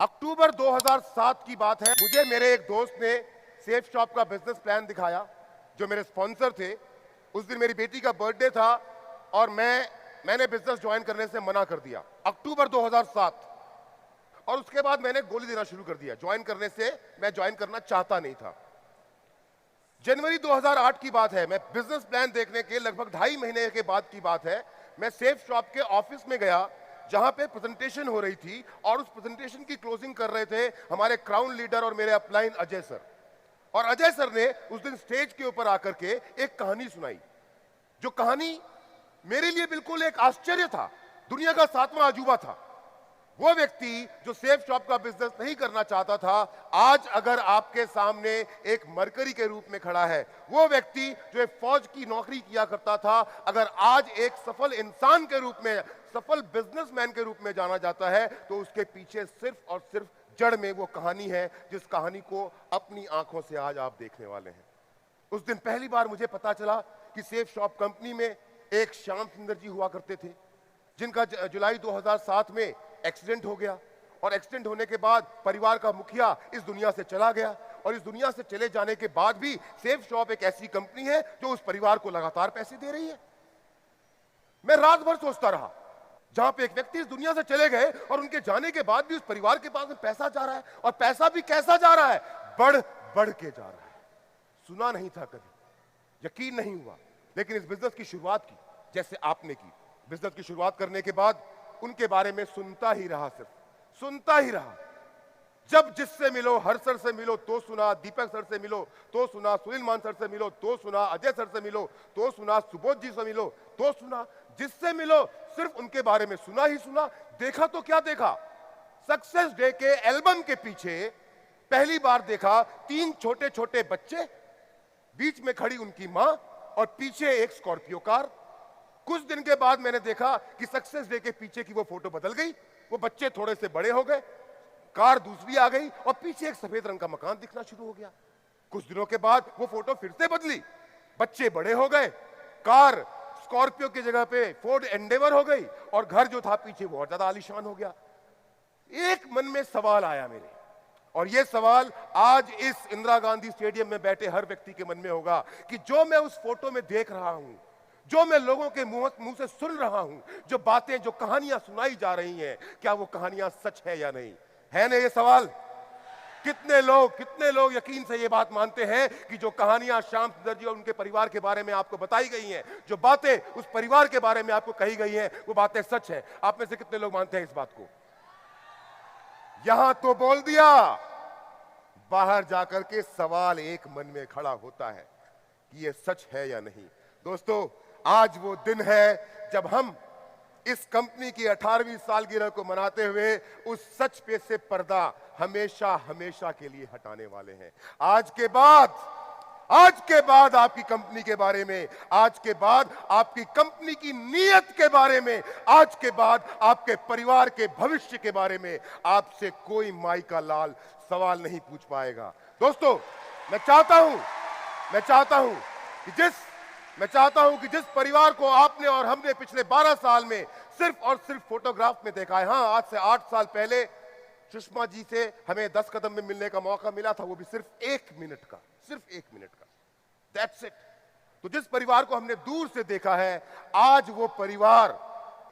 अक्टूबर 2007 की बात है। मुझे मेरे एक दोस्त ने सेफ शॉप का बिजनेस प्लान दिखाया, जो मेरे स्पॉन्सर थे। उस दिन मेरी बेटी का बर्थडे था और मैंने बिजनेस ज्वाइन करने से मना कर दिया। अक्टूबर 2007। और उसके बाद मैंने गोली देना शुरू कर दिया। ज्वाइन करने से मैं ज्वाइन करना चाहता नहीं था। जनवरी 2008 की बात है। मैं बिजनेस प्लान देखने के लगभग 2.5 महीने के बाद की बात है। मैं सेफ शॉप के ऑफिस में गया, जहां पे प्रेजेंटेशन हो रही थी, और उस प्रेजेंटेशन की क्लोजिंग कर रहे थे हमारे क्राउन लीडर और मेरे अपलाइन अजय सर। और अजय सर ने उस दिन स्टेज के ऊपर आकर के एक कहानी सुनाई, जो कहानी मेरे लिए बिल्कुल एक आश्चर्य था, दुनिया का 7वां अजूबा था। वो व्यक्ति जो सेफ शॉप का बिजनेस नहीं करना चाहता था, आज अगर आपके सामने एक मरकरी के रूप में खड़ा है। वो व्यक्ति जो एक फौज की नौकरी किया करता था, अगर आज एक सफल इंसान के रूप में, सफल बिजनेसमैन के रूप में जाना जाता है, तो उसके पीछे सिर्फ और सिर्फ जड़ में वो कहानी है, जिस कहानी को अपनी आंखों से आज आप देखने वाले हैं। उस दिन पहली बार मुझे पता चला कि सेफ शॉप कंपनी में एक श्याम सुंदर जी हुआ करते थे, जिनका जुलाई 2007 में एक्सीडेंट हो गया। और एक्सीडेंट होने के बाद परिवार का मुखिया इस दुनिया से चला गया। और इस दुनिया से चले जाने के बाद भी सेफ शॉप एक ऐसी कंपनी है जो उस परिवार को लगातार पैसे दे रही है। मैं रात भर सोचता रहा, जहां पे एक व्यक्ति इस दुनिया से चले गए और उनके जाने के बाद भी उस परिवार के पास में पैसा जा रहा है, और पैसा भी कैसा जा रहा है, बढ़ बढ़ के जा रहा है। सुना नहीं था कभी, यकीन नहीं हुआ। लेकिन इस बिजनेस की शुरुआत की जैसे आपने की। बिजनेस की शुरुआत करने के बाद उनके बारे में सुनता ही रहा, सिर्फ सुनता ही रहा। जब जिससे मिलो, हर सर से मिलो तो सुना, दीपक सर से मिलो तो सुना, सुनील मान सर से मिलो तो सुना, अजय सर से मिलो तो सुना, सुबोध जी से मिलो तो सुना। जिससे मिलो सिर्फ उनके बारे में सुना ही सुना। देखा तो क्या देखा, सक्सेस डे के एल्बम के पीछे पहली बार देखा 3 छोटे छोटे बच्चे, बीच में खड़ी उनकी मां और पीछे एक स्कॉर्पियो कार। कुछ दिन के बाद मैंने देखा कि सक्सेस डे के पीछे की वो फोटो बदल गई, वो बच्चे थोड़े से बड़े हो गए, कार दूसरी आ गई और पीछे एक सफेद रंग का मकान दिखना शुरू हो गया। कुछ दिनों के बाद वो फोटो फिर से बदली, बच्चे बड़े हो गए, कार स्कॉर्पियो की जगह पे फोर्ड एंडेवर हो गई, और घर जो था पीछे वो और ज्यादा आलीशान हो गया। एक मन में सवाल आया मेरे, और ये सवाल आज इस इंदिरा गांधी स्टेडियम में बैठे हर व्यक्ति के मन में होगा कि जो मैं उस फोटो में देख रहा हूं, जो मैं लोगों के मुंह से सुन रहा हूं, जो बातें, जो कहानियां सुनाई जा रही हैं, क्या वो कहानियां सच है या नहीं? है ना ये सवाल? कितने लोग यकीन से ये बात मानते हैं कि जो कहानियां श्याम सुंदर जी और उनके परिवार के बारे में आपको बताई गई हैं, जो बातें उस परिवार के बारे में आपको कही गई हैं, वो बातें सच है? आप में से कितने लोग मानते हैं इस बात को? यहां तो बोल दिया, बाहर जाकर के सवाल एक मन में खड़ा होता है कि ये सच है या नहीं। दोस्तों, आज वो दिन है जब हम इस कंपनी की 18वीं सालगिरह को मनाते हुए उस सच पे से पर्दा हमेशा हमेशा के लिए हटाने वाले हैं। आज के बाद आपकी कंपनी के बारे में, आज के बाद आपकी कंपनी की नीयत के बारे में, आज के बाद आपके परिवार के भविष्य के बारे में आपसे कोई माई का लाल सवाल नहीं पूछ पाएगा। दोस्तों, मैं चाहता हूं कि जिस परिवार को आपने और हमने पिछले 12 साल में सिर्फ और सिर्फ फोटोग्राफ में देखा है, हां, आज से 8 साल पहले सुषमा जी से हमें 10 कदम में मिलने का मौका मिला था, वो भी सिर्फ 1 मिनट का, दैट्स इट। तो जिस परिवार को हमने दूर से देखा है, आज वो परिवार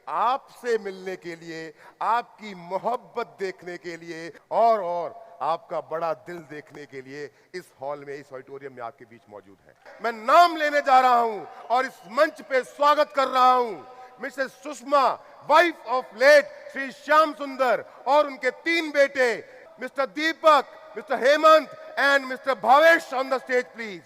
आपसे मिलने के लिए, आपकी मोहब्बत देखने के लिए और आपका बड़ा दिल देखने के लिए इस हॉल में, इस ऑडिटोरियम में आपके बीच मौजूद है। मैं नाम लेने जा रहा हूं और इस मंच पे स्वागत कर रहा हूं Mrs Sushma, wife of late Shri Shyam Sundar, और उनके 3 बेटे, Mr Deepak, Mr Hemant and Mr Bhavesh on the stage please.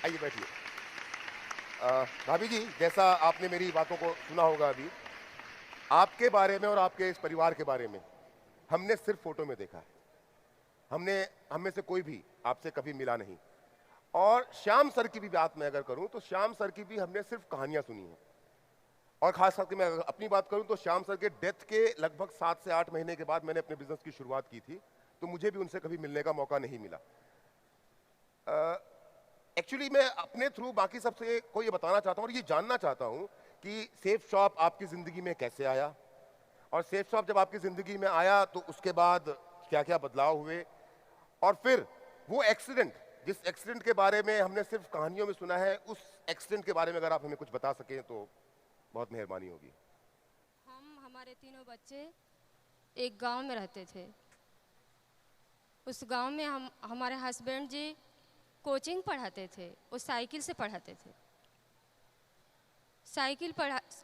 आइए बैठिए। भाभी जी, जैसा आपने मेरी बातों को सुना होगा अभी, आपके बारे में और आपके इस परिवार के बारे में हमने सिर्फ फोटो में देखा है। हम में से कोई भी आपसे कभी मिला नहीं। और श्याम सर की भी बात मैं अगर करूं तो श्याम सर की भी हमने सिर्फ कहानियां सुनी हैं। और खास करके मैं अगर अपनी बात करूं तो श्याम सर के डेथ के लगभग 7 से 8 महीने के बाद मैंने अपने बिजनेस की शुरुआत की थी, तो मुझे भी उनसे कभी मिलने का मौका नहीं मिला। एक्चुअली मैं अपने थ्रू बाकी सबसे को ये बताना चाहता हूँ और ये जानना चाहता हूँ कि सेफ शॉप आपकी ज़िंदगी में कैसे आया, और सेफ शॉप जब आपकी ज़िंदगी में आया तो उसके बाद क्या क्या बदलाव हुए, और फिर वो एक्सीडेंट, जिस एक्सीडेंट के बारे में हमने सिर्फ कहानियों में सुना है, उस एक्सीडेंट के बारे में अगर आप हमें कुछ बता सकें तो बहुत मेहरबानी होगी। हमारे तीनों बच्चे एक गांव में रहते थे। उस गांव में हमारे हस्बैंड जी कोचिंग पढ़ाते थे, वो साइकिल से पढ़ाते थे।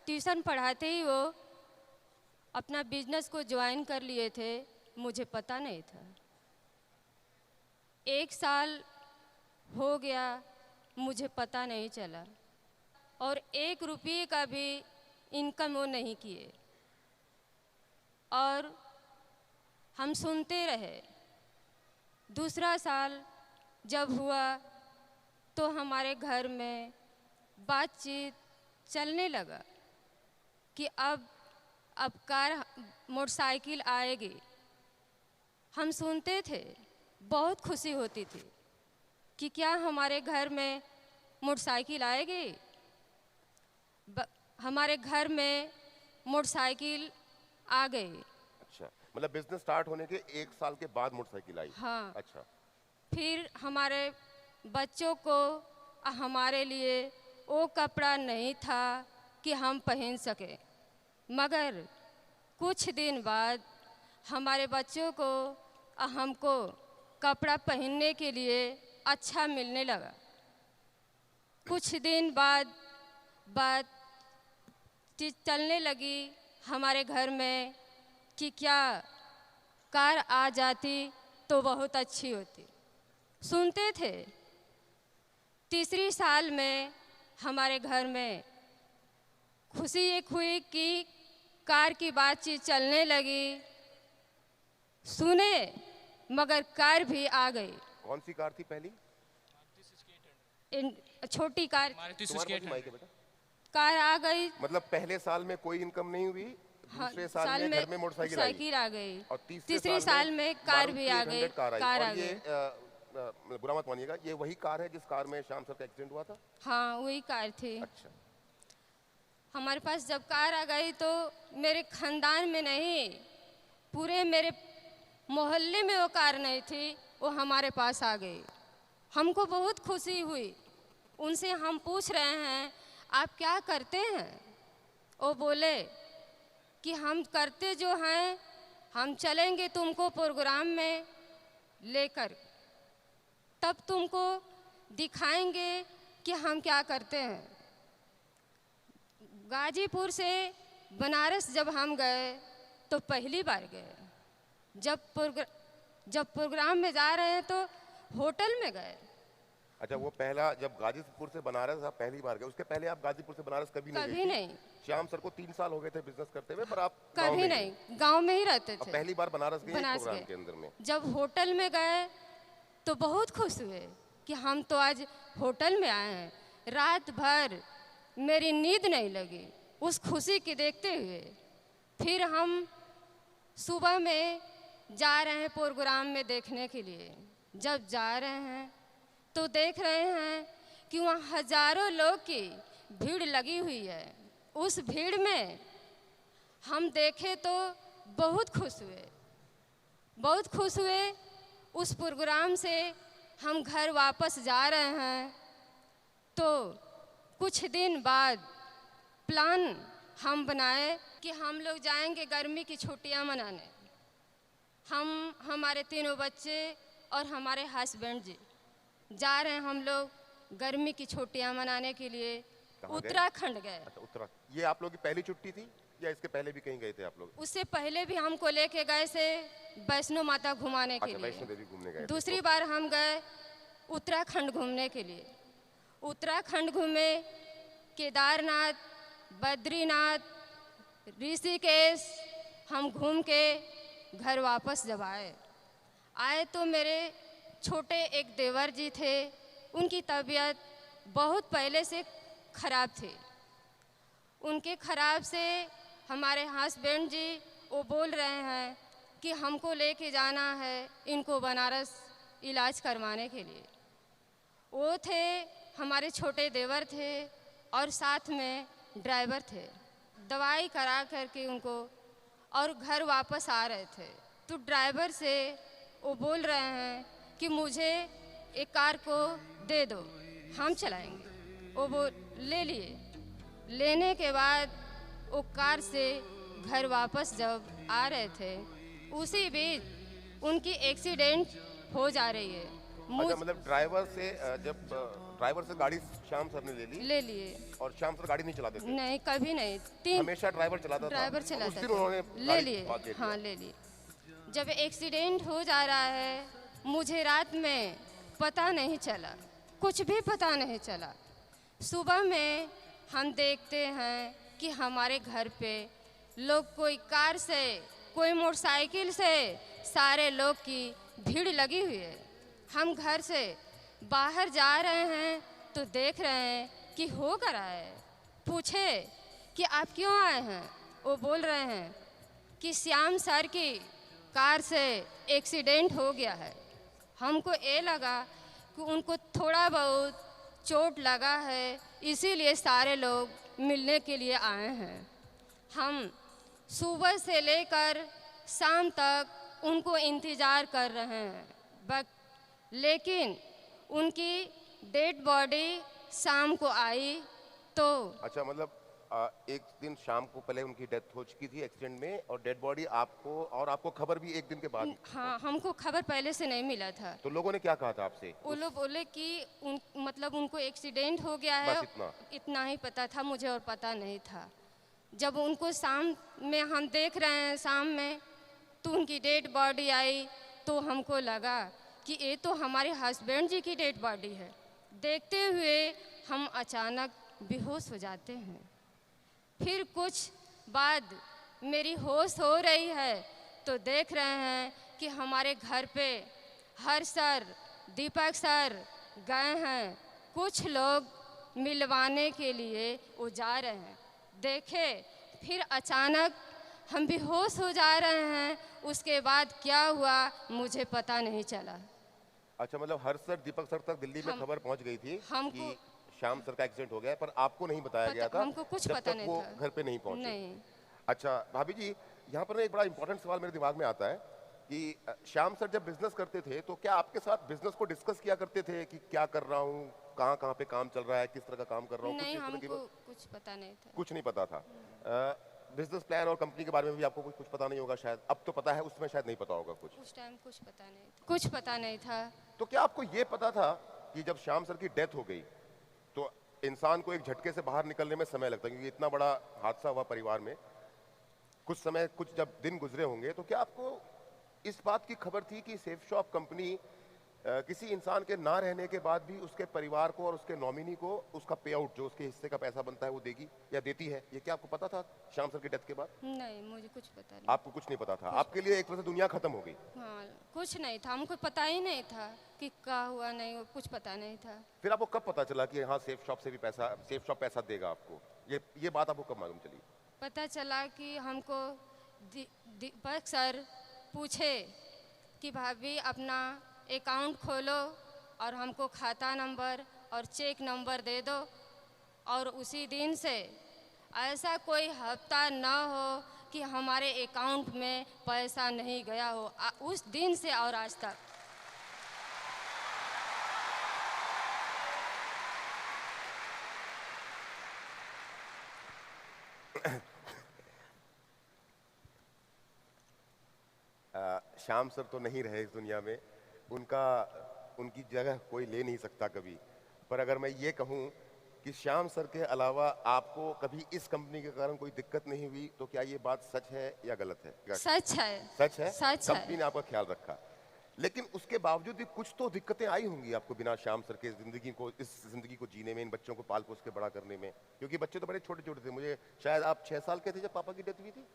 ट्यूशन पढ़ाते ही वो अपना बिजनेस को ज्वाइन कर लिए थे, मुझे पता नहीं था। 1 साल हो गया, मुझे पता नहीं चला, और 1 रुपये का भी इनकम वो नहीं किए, और हम सुनते रहे। दूसरा साल जब हुआ तो हमारे घर में बातचीत चलने लगा कि अब कार मोटरसाइकिल आएगी। हम सुनते थे, बहुत खुशी होती थी कि क्या हमारे घर में मोटरसाइकिल आएगी। हमारे घर में मोटरसाइकिल आ गई। अच्छा, मतलब बिजनेस स्टार्ट होने के 1 साल के बाद मोटरसाइकिल आई? हाँ। अच्छा। फिर हमारे बच्चों को हमारे लिए वो कपड़ा नहीं था कि हम पहन सके, मगर कुछ दिन बाद हमारे बच्चों को हमको कपड़ा पहनने के लिए अच्छा मिलने लगा। कुछ दिन बाद बात चलने लगी हमारे घर में कि क्या कार आ जाती तो बहुत अच्छी होती। सुनते थे। तीसरी साल में हमारे घर में खुशी एक हुई कि कार की बातचीत चलने लगी। सुने, मगर कार भी आ गई। कौन सी कार थी पहली? छोटी कार। बेटा कार आ गई। मतलब पहले साल में कोई इनकम नहीं हुई, दूसरे साल में घर में मोटरसाइकिल आ गई, और तीसरे साल में कार भी आ गई। कार आ गई। बुरा मत मानिएगा, ये वही कार है जिस कार में श्याम सर का एक्सीडेंट हुआ था? हाँ, वही कार थी। अच्छा। हमारे पास जब कार आ गई तो मेरे खानदान में नहीं, पूरे मेरे मोहल्ले में वो कार नहीं थी, वो हमारे पास आ गई। हमको बहुत खुशी हुई। उनसे हम पूछ रहे हैं आप क्या करते हैं? वो बोले कि हम करते जो हैं, हम चलेंगे तुमको प्रोग्राम में लेकर, तब तुमको दिखाएंगे कि हम क्या करते हैं। गाजीपुर से बनारस जब हम गए तो पहली बार गए। जब प्रोग्राम में जा रहे हैं तो होटल में गए। अच्छा, वो पहला जब गाजीपुर से बनारस आप पहली बार गए, उसके पहले आप गाजीपुर से बनारस कभी नहीं। श्याम सर को 3 साल हो गए थे बिजनेस करते हुए, पर आप कभी नहीं, गांव में ही रहते थे। पहली बार बनारस गए प्रोग्राम के अंदर में। जब होटल में गए तो बहुत खुश हुए कि हम तो आज होटल में आए हैं। रात भर मेरी नींद नहीं लगी उस खुशी के देखते हुए। फिर हम सुबह में जा रहे हैं प्रोग्राम में देखने के लिए। जब जा रहे हैं तो देख रहे हैं कि वहाँ हजारों लोग की भीड़ लगी हुई है। उस भीड़ में हम देखे तो बहुत खुश हुए। उस प्रोग्राम से हम घर वापस जा रहे हैं तो कुछ दिन बाद प्लान हम बनाए कि हम लोग जाएंगे गर्मी की छुट्टियां मनाने। हमारे तीनों बच्चे और हमारे हस्बैंड जी जा रहे हैं हम लोग गर्मी की छुट्टियां मनाने के लिए। उत्तराखंड गए। अच्छा, ये आप लोग की पहली छुट्टी थी या इसके पहले भी कहीं गए थे आप लोग? उससे पहले भी हमको लेके गए से वैष्णो माता घुमाने के लिए। वैष्णो देवी घूमने गए। दूसरी बार हम गए उत्तराखंड घूमने के लिए। उत्तराखंड घूमे, केदारनाथ, बद्रीनाथ, ऋषिकेश हम घूम के घर वापस जब आए तो मेरे छोटे एक देवर जी थे, उनकी तबीयत बहुत पहले से ख़राब थी। उनके ख़राब से हमारे हस्बैंड जी वो बोल रहे हैं कि हमको लेके जाना है इनको बनारस इलाज करवाने के लिए। वो थे, हमारे छोटे देवर थे और साथ में ड्राइवर थे। दवाई करा करके उनको और घर वापस आ रहे थे तो ड्राइवर से वो बोल रहे हैं कि मुझे एक कार को दे दो, हम चलाएंगे। वो ले लिए। लेने के बाद वो कार से घर वापस जब आ रहे थे उसी बीच उनकी एक्सीडेंट हो जा रही है। अच्छा, मतलब ड्राइवर से गाड़ी श्याम सर ने ले लिए और श्याम सर गाड़ी नहीं चलाते थे? नहीं, कभी नहीं। हमेशा ड्राइवर चलाता ड्राइवर उस चलाता दिन था। उन्होंने ले लिए, हाँ ले लिए। जब एक्सीडेंट हो जा रहा है मुझे रात में पता नहीं चला, कुछ भी पता नहीं चला। सुबह में हम देखते हैं कि हमारे घर पे लोग कोई कार से कोई मोटरसाइकिल से सारे लोग की भीड़ लगी हुई है। हम घर से बाहर जा रहे हैं तो देख रहे हैं कि हो कर रहा है। पूछे कि आप क्यों आए हैं? वो बोल रहे हैं कि श्याम सर की कार से एक्सीडेंट हो गया है। हमको ये लगा कि उनको थोड़ा बहुत चोट लगा है, इसीलिए सारे लोग मिलने के लिए आए हैं। हम सुबह से लेकर शाम तक उनको इंतज़ार कर रहे हैं, लेकिन उनकी डेड बॉडी शाम को आई तो। अच्छा, मतलब एक दिन शाम को पहले उनकी डेथ हो चुकी थी एक्सीडेंट में और डेड बॉडी आपको खबर भी एक दिन के बाद? हाँ, हमको खबर पहले से नहीं मिला था। तो लोगों ने क्या कहा था आपसे? वो लोग बोले कि मतलब उनको एक्सीडेंट हो गया है, इतना ही पता था, मुझे और पता नहीं था। जब उनको शाम में हम देख रहे हैं, शाम में तो उनकी डेड बॉडी आई तो हमको लगा कि ये तो हमारे हस्बैंड जी की डेड बॉडी है। देखते हुए हम अचानक बेहोश हो जाते हैं। फिर कुछ बाद मेरी होश हो रही है तो देख रहे हैं कि हमारे घर पे हर्ष सर, दीपक सर गए हैं, कुछ लोग मिलवाने के लिए वो जा रहे हैं। देखे फिर अचानक हम बेहोश हो जा रहे हैं। उसके बाद क्या हुआ मुझे पता नहीं चला। अच्छा, मतलब हर्ष सर, दीपक सर तक दिल्ली में खबर पहुंच गई थी कि श्याम सर का एक्सीडेंट हो गया है, पर आपको नहीं बताया गया था। हमको कुछ पता नहीं वो था। घर पे नहीं पहुंचे। नहीं। अच्छा भाभी जी, यहाँ पर एक बड़ा इंपॉर्टेंट सवाल मेरे दिमाग में आता है कि श्याम सर जब बिजनेस करते थे तो क्या आपके साथ बिजनेस को डिस्कस किया करते थे कि क्या कर रहा हूँ, कहाँ कहाँ पे काम चल रहा है, किस तरह का काम कर रहा हूँ? नहीं, हमको कुछ पता नहीं था। कुछ नहीं पता था। बिजनेस प्लान और कंपनी के बारे में भी आपको कुछ पता नहीं होगा शायद। अब तो पता है, उस समय शायद नहीं पता होगा कुछ। उस टाइम कुछ पता नहीं था। कुछ पता नहीं था। तो क्या आपको ये पता था कि जब श्याम सर की डेथ हो गई तो इंसान को एक झटके से बाहर निकलने में समय लगता है, क्योंकि इतना बड़ा हादसा हुआ परिवार में, कुछ जब दिन गुजरे होंगे, तो क्या आपको इस बात की खबर थी कि सेफ शॉप कंपनी किसी इंसान के ना रहने के बाद भी उसके परिवार को और उसके नॉमिनी को उसका पे आउट, जो उसके हिस्से का पैसा बनता है, वो देगी या देती है? ये क्या आपको पता था श्याम सर की डेथ के बाद? नहीं, मुझे कुछ पता नहीं। आपको कुछ नहीं पता था? आपके लिए एक तरह से दुनिया खत्म हो गई? हाँ, कुछ नहीं था, हमको पता ही नहीं था कि क्या हुआ, नहीं कुछ पता नहीं था। फिर आपको कब पता चला कि हाँ सेफ शॉप पैसा देगा आपको? ये बात आपको कब मालूम चली? पता चला कि हमको दीपक सर पूछे कि भाभी अपना अकाउंट खोलो और हमको खाता नंबर और चेक नंबर दे दो, और उसी दिन से ऐसा कोई हफ्ता न हो कि हमारे अकाउंट में पैसा नहीं गया हो, उस दिन से और आज तक। श्याम सर तो नहीं रहे इस दुनिया में, उनकी जगह कोई ले नहीं सकता कभी। पर अगर मैं ये कहूँ कि श्याम सर के अलावा आपको कभी इस कंपनी के कारण कोई दिक्कत नहीं हुई, तो क्या ये बात सच है या गलत है? सच है। सच है? सच है। कंपनी ने आपका ख्याल रखा, लेकिन उसके बावजूद भी कुछ तो दिक्कतें आई होंगी आपको बिना श्याम सर के इस जिंदगी को जीने में, इन बच्चों को पाल पोस के बड़ा करने में, क्योंकि बच्चे तो बड़े छोटे छोटे थे। मुझे शायद आप 6 साल के थे जब पापा की डेथ हुई थी?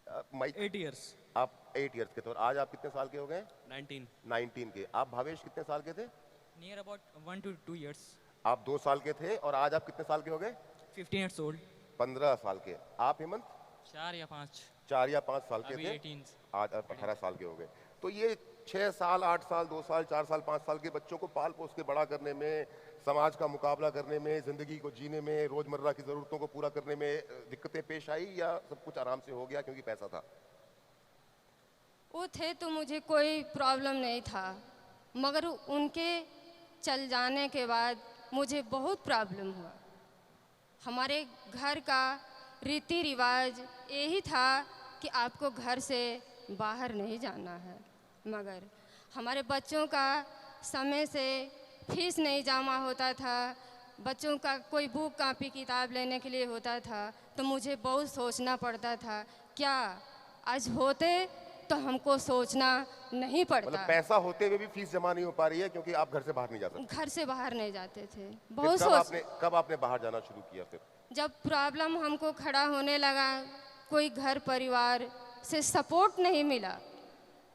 8 इयर्स। आप 8 इयर्स के थे। और आज आप कितने साल के हो गए? 19। 19 के। आप भावेश कितने साल के थे? Near about 1 to 2 years. आप 2 साल के थे और आज आप कितने साल के हो गए? 15 years old. 15 साल के। आप हेमंत? 4 या 5. 4 या 5 साल के अभी थे, 18. आज आप 18 साल के हो गए। तो ये 6 साल, 8 साल, 2 साल, 4 साल, 5 साल के बच्चों को पाल पोस के बड़ा करने में, समाज का मुकाबला करने में, ज़िंदगी को जीने में, रोज़मर्रा की ज़रूरतों को पूरा करने में दिक्कतें पेश आई या सब कुछ आराम से हो गया क्योंकि पैसा था? वो थे तो मुझे कोई प्रॉब्लम नहीं था, मगर उनके चल जाने के बाद मुझे बहुत प्रॉब्लम हुआ। हमारे घर का रीति रिवाज यही था कि आपको घर से बाहर नहीं जाना है, मगर हमारे बच्चों का समय से फीस नहीं जमा होता था, बच्चों का कोई बुक कापी किताब लेने के लिए होता था, तो मुझे बहुत सोचना पड़ता था। क्या आज होते तो हमको सोचना नहीं पड़ता। मतलब पैसा होते हुए भी फीस जमा नहीं हो पा रही है क्योंकि आप घर से बाहर नहीं जा सकते। घर से बाहर नहीं जाते थे। फिर बहुत कब आपने बाहर जाना शुरू किया फिर? जब प्रॉब्लम हमको खड़ा होने लगा, कोई घर परिवार से सपोर्ट नहीं मिला,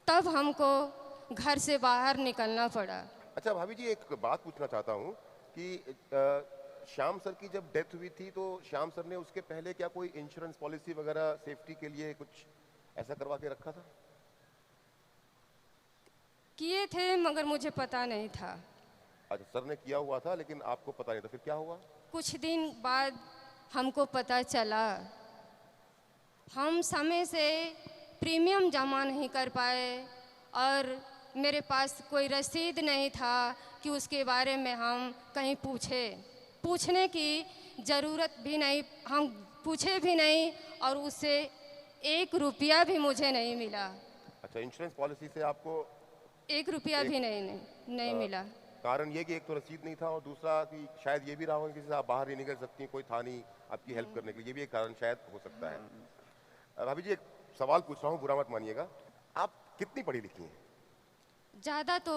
तब हमको घर से बाहर निकलना पड़ा। अच्छा भाभी जी, एक बात पूछना चाहता हूँ कि श्याम सर की जब डेथ हुई थी तो श्याम सर ने उसके पहले क्या कोई इंश्योरेंस पॉलिसी वगैरह सेफ्टी के लिए कुछ ऐसा करवा के रखा था? किए थे मगर मुझे पता नहीं था। अच्छा, सर ने किया हुआ था लेकिन आपको पता नहीं था, फिर क्या हुआ? कुछ दिन बाद हमको पता चला, हम समय से प्रीमियम जमा नहीं कर पाए और मेरे पास कोई रसीद नहीं था कि उसके बारे में हम कहीं पूछने की ज़रूरत भी नहीं, हम पूछे भी नहीं और उससे 1 रुपया भी मुझे नहीं मिला। अच्छा, इंश्योरेंस पॉलिसी से आपको 1 रुपया भी नहीं मिला। कारण ये कि एक तो रसीद नहीं था और दूसरा कि शायद ये भी रहा होगा कि आप बाहर नहीं निकल सकती, कोई था नहीं आपकी हेल्प करने के लिए, ये भी एक कारण शायद हो सकता है। भाभी जी, एक सवाल पूछ रहा हूँ, बुरा मत मानिएगा, आप कितनी पढ़ी लिखी हैं? ज़्यादा तो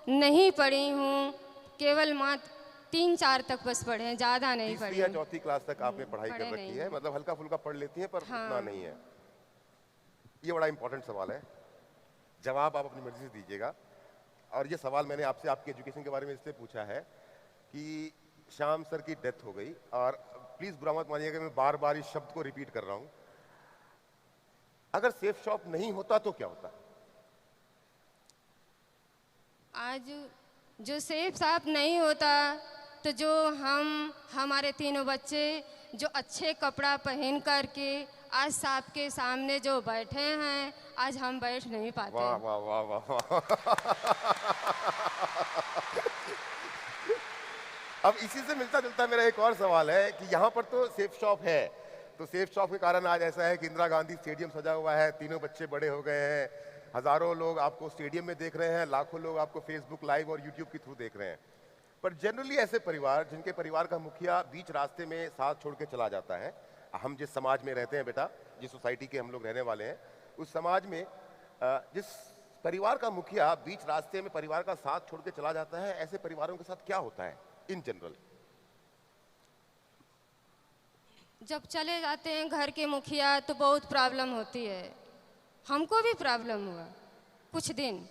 नहीं पढ़ी हूँ, केवल मात्र 3-4 तक बस पढ़े हैं, ज़्यादा नहीं पढ़ी। 3वीं या 4वीं क्लास तक आपने पढ़ाई कर रखी नहीं। है, मतलब हल्का फुल्का पढ़ लेती हैं पर हाँ। उतना नहीं है। ये बड़ा इंपॉर्टेंट सवाल है, जवाब आप अपनी मर्जी से दीजिएगा। और ये सवाल मैंने आपसे आपके एजुकेशन के बारे में इसलिए पूछा है कि श्याम सर की डेथ हो गई, और प्लीज़ बुरा मत मानिएगा मैं बार बार इस शब्द को रिपीट कर रहा हूँ, अगर सेफ शॉप नहीं होता तो क्या होता? आज जो सेफ साफ नहीं होता तो जो हमारे तीनों बच्चे जो अच्छे कपड़ा पहन करके आज सबके सामने जो बैठे हैं, आज हम बैठ नहीं पाते। वाह वाह वाह वाह वाह। अब इसी से मिलता जुलता मेरा एक और सवाल है कि यहाँ पर तो सेफ शॉप है, तो सेफ शॉप के कारण आज ऐसा है कि इंदिरा गांधी स्टेडियम सजा हुआ है, तीनों बच्चे बड़े हो गए हैं, हजारों लोग आपको स्टेडियम में देख रहे हैं, लाखों लोग आपको फेसबुक लाइव और यूट्यूब के थ्रू देख रहे हैं। पर जनरली ऐसे परिवार जिनके परिवार का मुखिया बीच रास्ते में साथ छोड़ के चला जाता है, हम जिस समाज में रहते हैं बेटा, जिस सोसाइटी के हम लोग रहने वाले हैं, उस समाज में जिस परिवार का मुखिया बीच रास्ते में परिवार का साथ छोड़ के चला जाता है, ऐसे परिवारों के साथ क्या होता है इन जनरल? जब चले जाते हैं घर के मुखिया तो बहुत प्रॉब्लम होती है। हमको भी प्रॉब्लम हुआ कुछ दिन,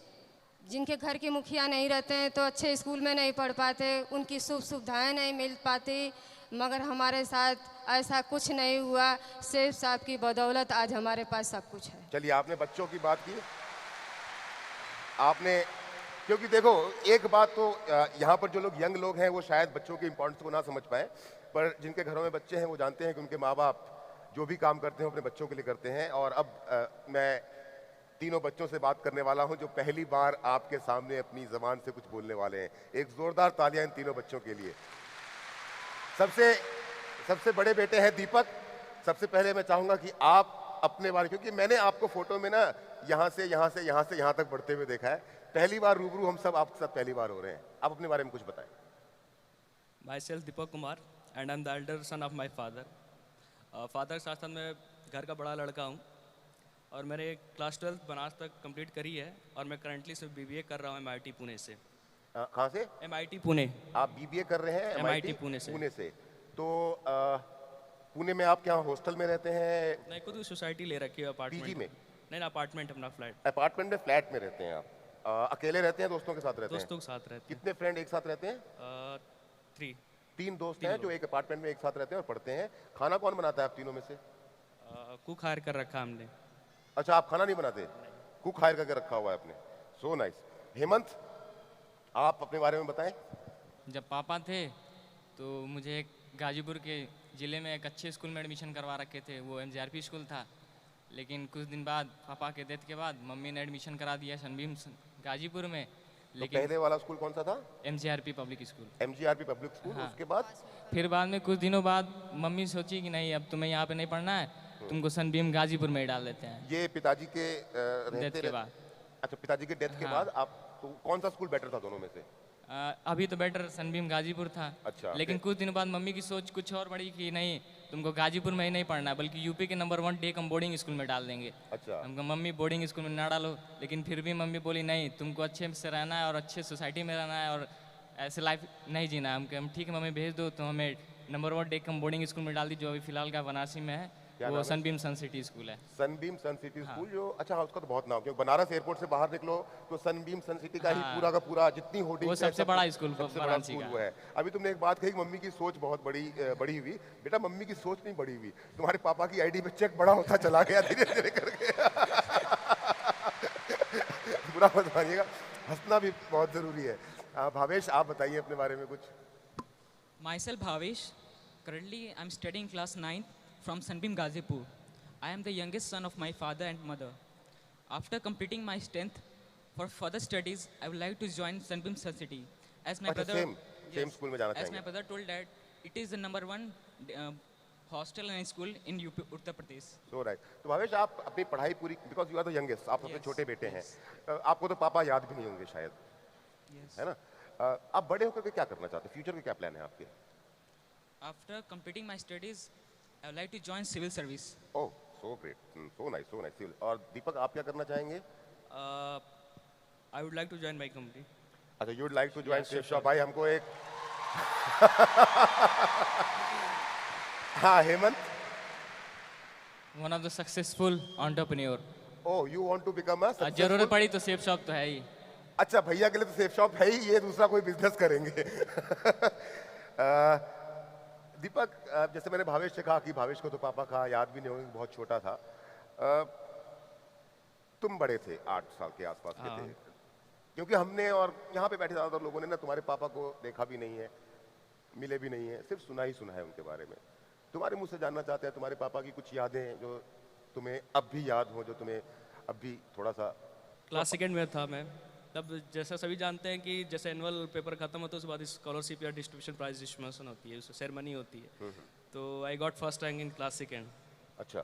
जिनके घर के मुखिया नहीं रहते हैं तो अच्छे स्कूल में नहीं पढ़ पाते, उनकी सुविधाएं नहीं मिल पाती, मगर हमारे साथ ऐसा कुछ नहीं हुआ। सेफ साहब की बदौलत आज हमारे पास सब कुछ है। चलिए, आपने बच्चों की बात की, आपने, क्योंकि देखो एक बात तो यहाँ पर जो लोग यंग लोग हैं वो शायद बच्चों के इम्पोर्टेंस को ना समझ पाए, पर जिनके घरों में बच्चे हैं वो जानते हैं कि उनके माँ बाप जो भी काम करते हैं अपने बच्चों के लिए करते हैं। और अब मैं तीनों बच्चों से बात करने वाला हूं जो पहली बार आपके सामने अपनी ज़बान से कुछ बोलने वाले हैं। एक ज़ोरदार तालियां इन तीनों बच्चों के लिए। सबसे बड़े बेटे हैं दीपक। सबसे पहले मैं चाहूंगा कि आप अपने बारे, क्योंकि मैंने आपको फोटो में ना यहाँ से यहाँ तक बढ़ते हुए देखा है, पहली बार रूबरू हम सब आपके साथ पहली बार हो रहे हैं, आप अपने बारे में कुछ बताएं। Myself Deepak Kumar and I'm the elder son of my father. Father के साथ साथ मैं घर का बड़ा लड़का हूँ और मैंने क्लास 12 बनारस तक कंप्लीट करी है और मैं करंटली सिर्फ BBA कर रहा हूँ MIT पुणे से। कहाँ से? MIT पुणे। आप BBA कर रहे हैं MIT पुणे से। तो पुणे में आप क्या हॉस्टल में रहते हैं? नहीं, खुद की सोसाइटी ले रखी है अपार्टमेंट पीजी में? नहीं, अपार्टमेंट, अपना फ्लैट। अपार्टमेंट में, फ्लैट में रहते हैं आप? अकेले रहते हैं, दोस्तों के साथ रहते हैं? दोस्तों के साथ रहते कितने फ्रेंड एक साथ रहते हैं? हैं। 3। 3 दोस्त हैं जो एक अपार्टमेंट में एक साथ रहते हैं और पढ़ते हैं। खाना कौन बनाता है आप तीनों में से? कुक हायर कर रखा हमने। अच्छा, आप खाना नहीं बनाते, कुक हायर करके रखा हुआ है आपने। So nice. हेमंत, आप अपने बारे में बताएं। जब पापा थे तो मुझे एक गाजीपुर के ज़िले में एक अच्छे स्कूल में एडमिशन करवा रखे थे, वो MGRP स्कूल था। लेकिन कुछ दिन बाद पापा के डेथ के बाद मम्मी ने एडमिशन करा दिया सनबीम गाजीपुर में। तो लेकिन पहले वाला स्कूल कौन सा था? MGRP public school. MGRP public school. हाँ। उसके बाद फिर बाद में कुछ दिनों बाद मम्मी सोची कि नहीं, अब तुम्हें यहाँ पे नहीं पढ़ना है, तुमको सनबीम गाजीपुर में ही डाल देते हैं। ये पिताजी के डेथ के बाद। अच्छा, पिताजी के डेथ के हाँ। बाद आप तो कौन सा स्कूल बेटर था दोनों में से? अभी तो बेटर सनबीम गाजीपुर था। अच्छा, लेकिन फिर? कुछ दिनों बाद मम्मी की सोच कुछ और बढ़ी कि नहीं, तुमको गाजीपुर में ही नहीं पढ़ना है, बल्कि यूपी के नंबर 1 टेक हम बोर्डिंग स्कूल में डाल देंगे। अच्छा, हमको मम्मी बोर्डिंग स्कूल में ना डालो, लेकिन फिर भी मम्मी बोली नहीं, तुमको अच्छे से रहना है और अच्छे सोसाइटी में रहना है और ऐसे लाइफ नहीं जीना है। हम ठीक है मम्मी भेज दो, तो हमें नंबर 1 टेक हम बोर्डिंग स्कूल में डाल दी, जो अभी फिलहाल का बनारसी में है। क्या वो नाम है? सनबीम सन सिटी स्कूल है। सनबीम सन सिटी स्कूल जो, अच्छा हाँ, उसका तो बहुत नाम, क्योंकि बनारस एयरपोर्ट से बाहर निकलो तो सनबीम सन सिटी का ही हाँ। पूरा का पूरा जितनी होर्डिंग वो सबसे बड़ा स्कूल सबसे बड़ा वाराणसी स्कूल का। वो है। अभी तुमने एक बात कही, मम्मी की सोच बहुत बड़ी हुई। बेटा, मम्मी की सोच नहीं बड़ी हुई, तुम्हारे पापा की आईडी में चेक बड़ा होता चला गया धीरे धीरे करके। बुरा मत मानिएगा, हंसना भी बहुत जरूरी है। भावेश, आप बताइए अपने बारे में कुछ। Myself Bhavesh. Currently, I'm studying class 9 from Sunbeam Gazipur. I am the youngest son of my father and mother. After completing my 10th, for further studies, I would like to join Sunbeam Sun City. As my अच्छा, brother, same school में जाना as my चाहेंगे? brother told that it is the number 1 hostel and school in UP, Uttar Pradesh. So right. तो भावेश, आप अपनी पढ़ाई पूरी, because you are the youngest, आप सबसे Yes, छोटे बेटे हैं, yes. आपको तो पापा याद भी नहीं होंगे शायद, Yes. है ना? आप बड़े होकर के क्या करना चाहते हैं? फ्यूचर के क्या प्लान है आपके? After completing my studies, I would like to join civil service. Oh, so great, so nice, so nice. और दीपक, आप क्या करना चाहेंगे? I would like to join my company. अच्छा, you would like to join Safe Shop. भाई, हमको एक हाँ, Hemant. One of the successful entrepreneur. Oh, you want to become a जरूरत पड़ी तो सेफ शॉप तो है ही। अच्छा, भैया के लिए तो सेफ शॉप है ही, ये दूसरा कोई बिजनेस करेंगे। दीपक, जैसे मैंने भावेश से कहा कि भावेश को तो पापा का याद भी नहीं होगा, बहुत छोटा था। तुम बड़े थे, 8 साल के आसपास के थे, क्योंकि हमने और यहाँ पे बैठे ज़्यादातर लोगों ने ना तुम्हारे पापा को देखा भी नहीं है, मिले भी नहीं है, सिर्फ सुना ही सुना है उनके बारे में। तुम्हारे मुंह से जानना चाहते हैं तुम्हारे पापा की कुछ यादें जो तुम्हें अब भी याद हो, जो तुम्हें अब भी थोड़ा सा। क्लास सेकेंड में था मैं तब। जैसा सभी जानते हैं कि जैसे एनुअल पेपर खत्म होता है उसके बाद स्कॉलरशिप या डिस्ट्रीब्यूशन प्राइज डिस्ट्रीब्यूशन होती है, उसमें सेरेमनी होती है। तो I got first rank in class second. अच्छा,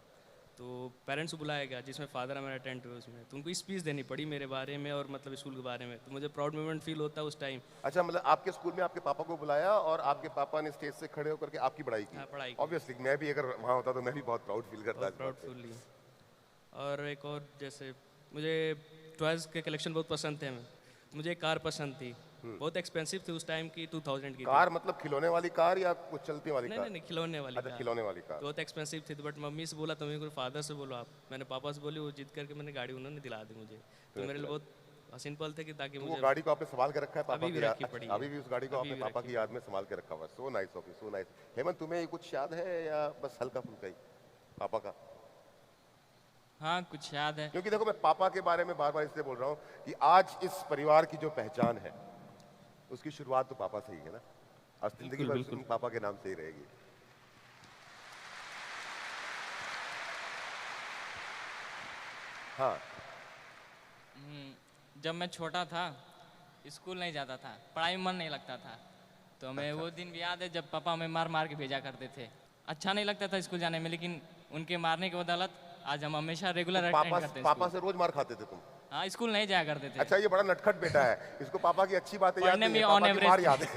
तो पेरेंट्स को बुलाया गया, जिसमें फादर हमारे अटेंड हुए उसमें। तो उनको स्पीच देनी पड़ी मेरे बारे में और मतलब स्कूल के बारे में। तो मुझे प्राउड मोमेंट फील होता है उस टाइम। अच्छा, मतलब आपके स्कूल में आपके पापा को बुलाया और आपके पापा ने स्टेज से खड़े होकर के आपकी पढ़ाई की? हाँ, पढ़ाई की। ऑब्वियसली, मैं भी अगर वहाँ होता तो मैं भी बहुत प्राउड फील करता। बहुत प्राउडफुली। और एक और, जैसे मुझे टॉयज़ के कलेक्शन बहुत पसंद थे। मुझे एक कार पसंद थी, बहुत एक्सपेंसिव थी उस टाइम की, 2000 की थी। कार मतलब खिलौने वाली कार या कुछ चलती वाली नहीं कार? नहीं, खिलौने वाली अच्छा, कार। खिलौने वाली कार। बहुत एक्सपेंसिव थी, तो बट मम्मी से बोला, तो मेरे फादर से बोलो आप। मैंने पापा से बोली, वो जिद करके मैंने गाड़ी उन्होंने दिला दी मुझे। तो मेरे लिए बहुत हसीन पल थे कि ताकि तो वो मुझे गाड़ी को आपने संभाल के रखा है पापा अभी भी की याद? रखी पड़ी अच्छा, है। अभी भी उस गाड़ी को अभी आपने भी पापा रखी की याद में संभाल के रखा हुआ है। सो nice of you, so nice. Hemant, तुम्हें कुछ याद है या बस हल्का फुल्का ही पापा का? हाँ, कुछ याद है। क्योंकि देखो, मैं पापा के बारे में बार बार इसलिए बोल रहा हूँ कि आज इस परिवार की जो पहचान है उसकी शुरुआत तो पापा से ही है ना, और जिंदगी भर उसकी पापा के नाम से ही रहेगी। हाँ, जब मैं छोटा था, स्कूल नहीं जाता था, पढ़ाई में मन नहीं लगता था, तो हमें वो दिन भी याद है जब पापा हमें मार मार के भेजा करते थे। अच्छा नहीं लगता था स्कूल जाने में, लेकिन उनके मारने के बदौलत आज हम हमेशा रेगुलर अटेंड पापा करते हैं पापा स्कूल। से रोज मार खाते थे तुम? हाँ, स्कूल नहीं जाया करते थे। अच्छा, ये बड़ा नटखट बेटा है, इसको पापा की अच्छी बातें याद पढ़ने नहीं है, में on पापा की मार average याद है।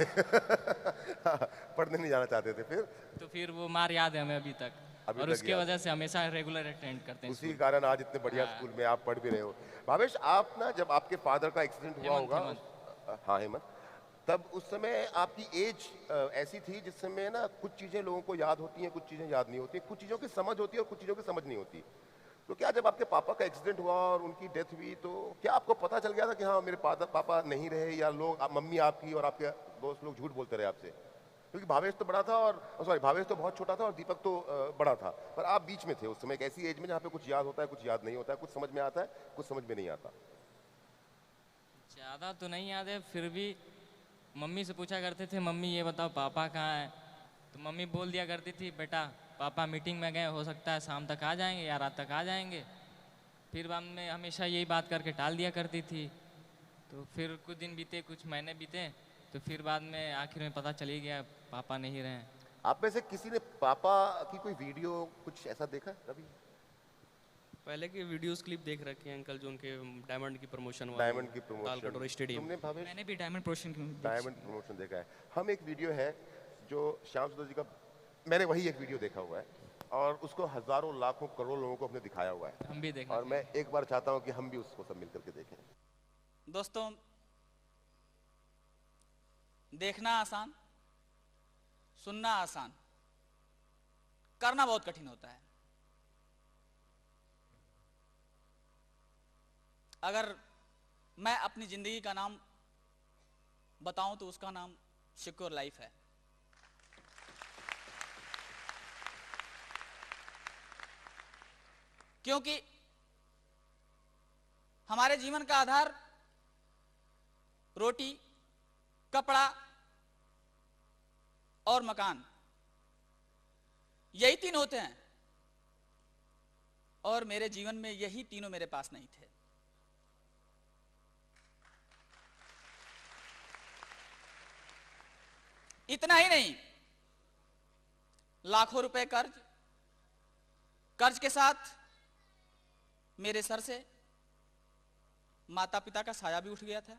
पढ़ने नहीं जाना चाहते थे फिर? तो फिर वो मार याद है हमें अभी तक, अभी और तक उसके याद। वजह से हमेशा रेगुलर अटेंड करते हैं उसी स्कूल। कारण आज इतने बढ़िया स्कूल में आप पढ़ भी रहे हो। भावेश, आप ना जब आपके फादर का एक्सीडेंट हुआ हेमंत, होगा, हाँ हेमंत, तब उस समय आपकी एज ऐसी थी जिस समय ना कुछ चीज़ें लोगों को याद होती हैं, कुछ चीज़ें याद नहीं होती, कुछ चीज़ों की समझ होती है और कुछ चीज़ों की समझ नहीं होती। तो क्या जब आपके पापा का एक्सीडेंट हुआ और उनकी डेथ हुई तो क्या आपको पता चल गया था कि हाँ मेरे पापा नहीं रहे, या लोग मम्मी आपकी और आपके दोस्त लोग झूठ बोलते रहे आपसे? क्योंकि भावेश तो बड़ा था और सॉरी भावेश तो बहुत छोटा था और दीपक तो बड़ा था, पर आप बीच में थे उस समय, एक ऐसी एज में जहाँ पे कुछ याद होता है कुछ याद नहीं होता है, कुछ समझ में आता है कुछ समझ में नहीं आता। ज़्यादा तो नहीं याद है, फिर भी मम्मी से पूछा करते थे, मम्मी ये बताओ पापा कहाँ है, तो मम्मी बोल दिया करती थी, बेटा पापा मीटिंग में गए, हो सकता है शाम तक आ जाएंगे या रात तक आ जाएंगे। फिर बाद में हमेशा यही बात करके टाल दिया करती थी। तो फिर कुछ दिन बीते, कुछ महीने बीते, तो फिर बाद में आखिर में पता चल ही गया पापा नहीं रहे। आप में से किसी ने पापा की कोई वीडियो कुछ ऐसा देखा कभी? पहले की वीडियोस क्लिप देख रखे हैं अंकल, जो उनके डायमंड की प्रमोशन हुआ, डायमंड की ताल कटोरा प्रमोशन स्टेडियम। तुमने भावेश? मैंने भी डायमंड प्रोशन डायमंड प्रमोशन देखा है। हम एक वीडियो है जो श्याम सुंदर जी का, मैंने वही एक वीडियो देखा हुआ है और उसको हजारों लाखों करोड़ों लोगों को हमने दिखाया हुआ है, हम भी देखना और मैं एक बार चाहता हूँ कि हम भी उसको सब मिलकर के देखें। दोस्तों, देखना आसान, सुनना आसान, करना बहुत कठिन होता है। अगर मैं अपनी जिंदगी का नाम बताऊं तो उसका नाम सिक्योर लाइफ है। क्योंकि हमारे जीवन का आधार रोटी, कपड़ा और मकान, यही तीन होते हैं, और मेरे जीवन में यही तीनों मेरे पास नहीं थे। इतना ही नहीं, लाखों रुपए कर्ज के साथ मेरे सर से माता पिता का साया भी उठ गया था।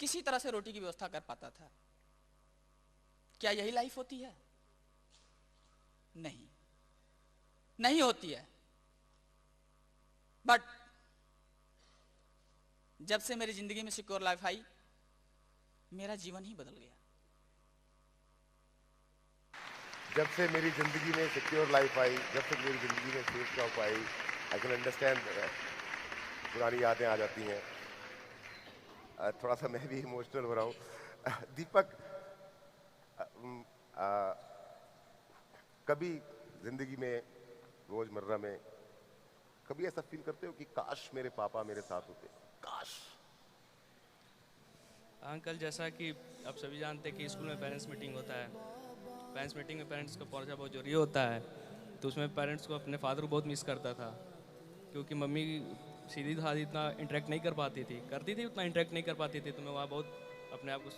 किसी तरह से रोटी की व्यवस्था कर पाता था। क्या यही लाइफ होती है? नहीं, नहीं होती है। बट जब से मेरी जिंदगी में सिक्योर लाइफ आई, मेरा जीवन ही बदल गया। जब से मेरी जिंदगी में सिक्योर लाइफ आई, जब से मेरी जिंदगी में safe job I, I can understand, पुरानी यादें आ जाती हैं। थोड़ा सा मैं भी इमोशनल हो रहा हूँ। दीपक, कभी जिंदगी में रोजमर्रा में कभी ऐसा फील करते हो कि काश मेरे पापा मेरे साथ होते? काश। अंकल, जैसा कि आप सभी जानते हैं कि स्कूल में पेरेंट्स मीटिंग होता है, पेरेंट्स मीटिंग में पेरेंट्स का पहुंचना बहुत जरूरी होता है। तो उसमें पेरेंट्स को, अपने फादर को बहुत मिस करता था, क्योंकि मम्मी सीधी साधी इतना इंटरेक्ट नहीं कर पाती थी, करती थी उतना इंटरेक्ट नहीं कर पाती थी। तो मैं वहाँ बहुत अपने आप को,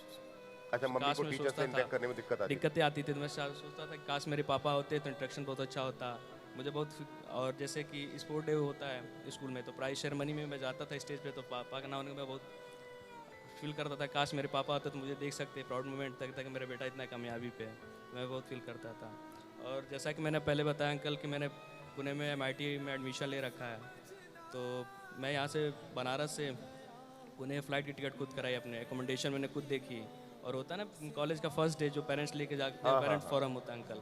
अच्छा, मम्मी काश को मैं टीचर सोचता से इंटरेक्ट था, करने में दिक्कतें आती थी। तो मैं सोचता था कि काश मेरे पापा होते तो इंटरेक्शन बहुत अच्छा होता मुझे बहुत। और जैसे कि स्पोर्ट डे होता है स्कूल में, तो प्राइज सेरेमनी में मैं जाता था स्टेज पे, तो पापा का ना होने में बहुत फील करता था, काश मेरे पापा होते तो मुझे देख सकते, प्राउड मोमेंट तक कि मेरा बेटा इतना कामयाबी पे है। मैं बहुत फील करता था। और जैसा कि मैंने पहले बताया अंकल कि मैंने पुणे में MIT में एडमिशन ले रखा है, तो मैं यहाँ से बनारस से पुणे फ़्लाइट की टिकट खुद कराई, अपने एकोमोडेशन मैंने खुद देखी। और होता है ना कॉलेज का फर्स्ट डे जो पेरेंट्स लेके जाते हैं, पेरेंट्स फोरम होता है अंकल,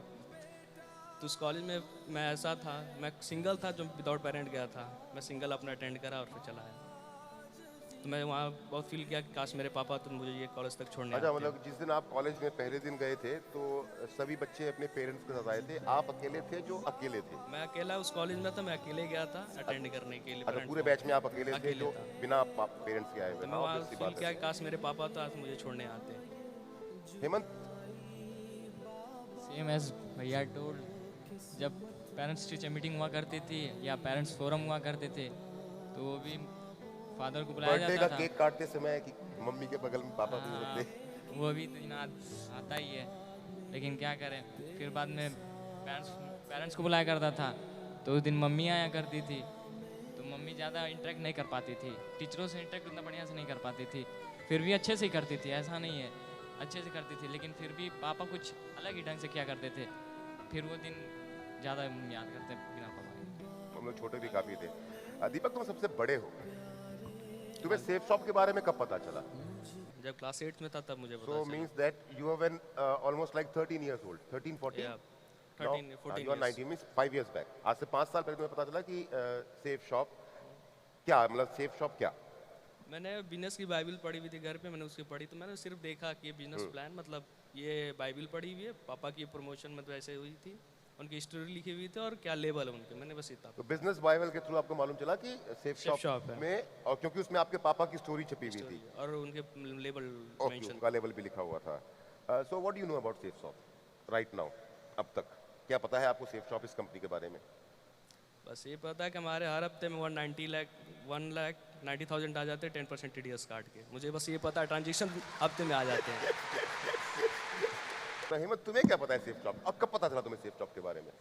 तो उस कॉलेज में मैं ऐसा था, मैं सिंगल था जो विदाउट पेरेंट गया था। मैं सिंगल अपना अटेंड करा और फिर चला आया। तो मैं वहाँ बहुत फील किया कि काश मेरे पापा तो मुझे ये कॉलेज तक छोड़ने अच्छा, आते। मतलब जिस दिन आप कॉलेज में पहले दिन गए थे तो सभी बच्चे अपने पेरेंट्स के साथ आए थे, आप अकेले थे जो अकेले थे? मैं अकेला उस कॉलेज में था, मैं अकेले गया था अटेंड करने के लिए। अच्छा, parents पूरे को। बैच में आप अकेले थे अकेले जो था। बिना पेरेंट्स के आए हुए? तो मैं हाँ, वहाँ obvious सी फील बात किया है। कि काश मेरे पापा तो आज मुझे छोड़ने आते। हेमंत, सेम एज भैया टोल्ड, जब पेरेंट्स टीचर मीटिंग हुआ करती थी या पेरेंट्स फोरम हुआ करते थे, तो वो भी फादर को बुलाया बर्थडे जाता का था। केक काटते समय कि मम्मी के बगल में पापा भी हाँ, होते? वो भी दिन आता ही है, लेकिन क्या करें। फिर बाद में पेरेंट्स को बुलाया करता था, तो उस दिन मम्मी आया करती थी, तो मम्मी ज़्यादा इंटरेक्ट नहीं कर पाती थी, टीचरों से इंटरेक्ट उतना बढ़िया से नहीं कर पाती थी। फिर भी अच्छे से ही करती थी, ऐसा नहीं है, अच्छे से करती थी, लेकिन फिर भी पापा कुछ अलग ही ढंग से किया करते थे। फिर वो दिन ज़्यादा याद करते बिना पापा के। हम लोग छोटे भी काफी थे। दीपक, तुम सबसे बड़े हो, तुम्हें सेफ शॉप के बारे में कब पता चला? जब क्लास 8 में था तब मुझे पता So चला। means that you have been almost like 13 years old, 13, 14? Yeah, 14 you are years. 19 means 5 years back. आज से 5 साल पहले तुम्हें पता चला कि सेफ शॉप क्या, मतलब सेफ शॉप क्या? मैंने बिजनेस की बाइबल पढ़ी हुई थी घर पे, मैंने उसकी पढ़ी तो मैंने सिर्फ देखा कि ये बिजनेस प्लान, मतलब ये बाइबल पढ़ी हुई है, पापा की प्रमोशन मतलब ऐसे हुई थी, उनकी स्टोरी लिखी हुई थी और क्या लेवल है उनके, मैंने बस इतना। तो बिजनेस बाइबल के थ्रू आपको मालूम चला कि सेफ Safe shop शॉप है। में, और क्योंकि उसमें आपके पापा की स्टोरी छपी हुई थी, और उनके लेवल ओके, मेंशन। उनका लेवल भी लिखा हुआ था। So what do you know about safe shop right now? अब तक क्या पता है आपको सेफ शॉप इस कंपनी के बारे में? बस ये पता है कि हमारे हर हफ्ते में 1,90,000 आ जाते हैं 10% TDS काट के, मुझे बस ये पता है ट्रांजेक्शन हफ्ते में आ जाते हैं। तो हिम्मत, तुम्हें क्या पता है सेफ शॉप? अब कब पता चला तुम्हें सेफ शॉप के बारे में?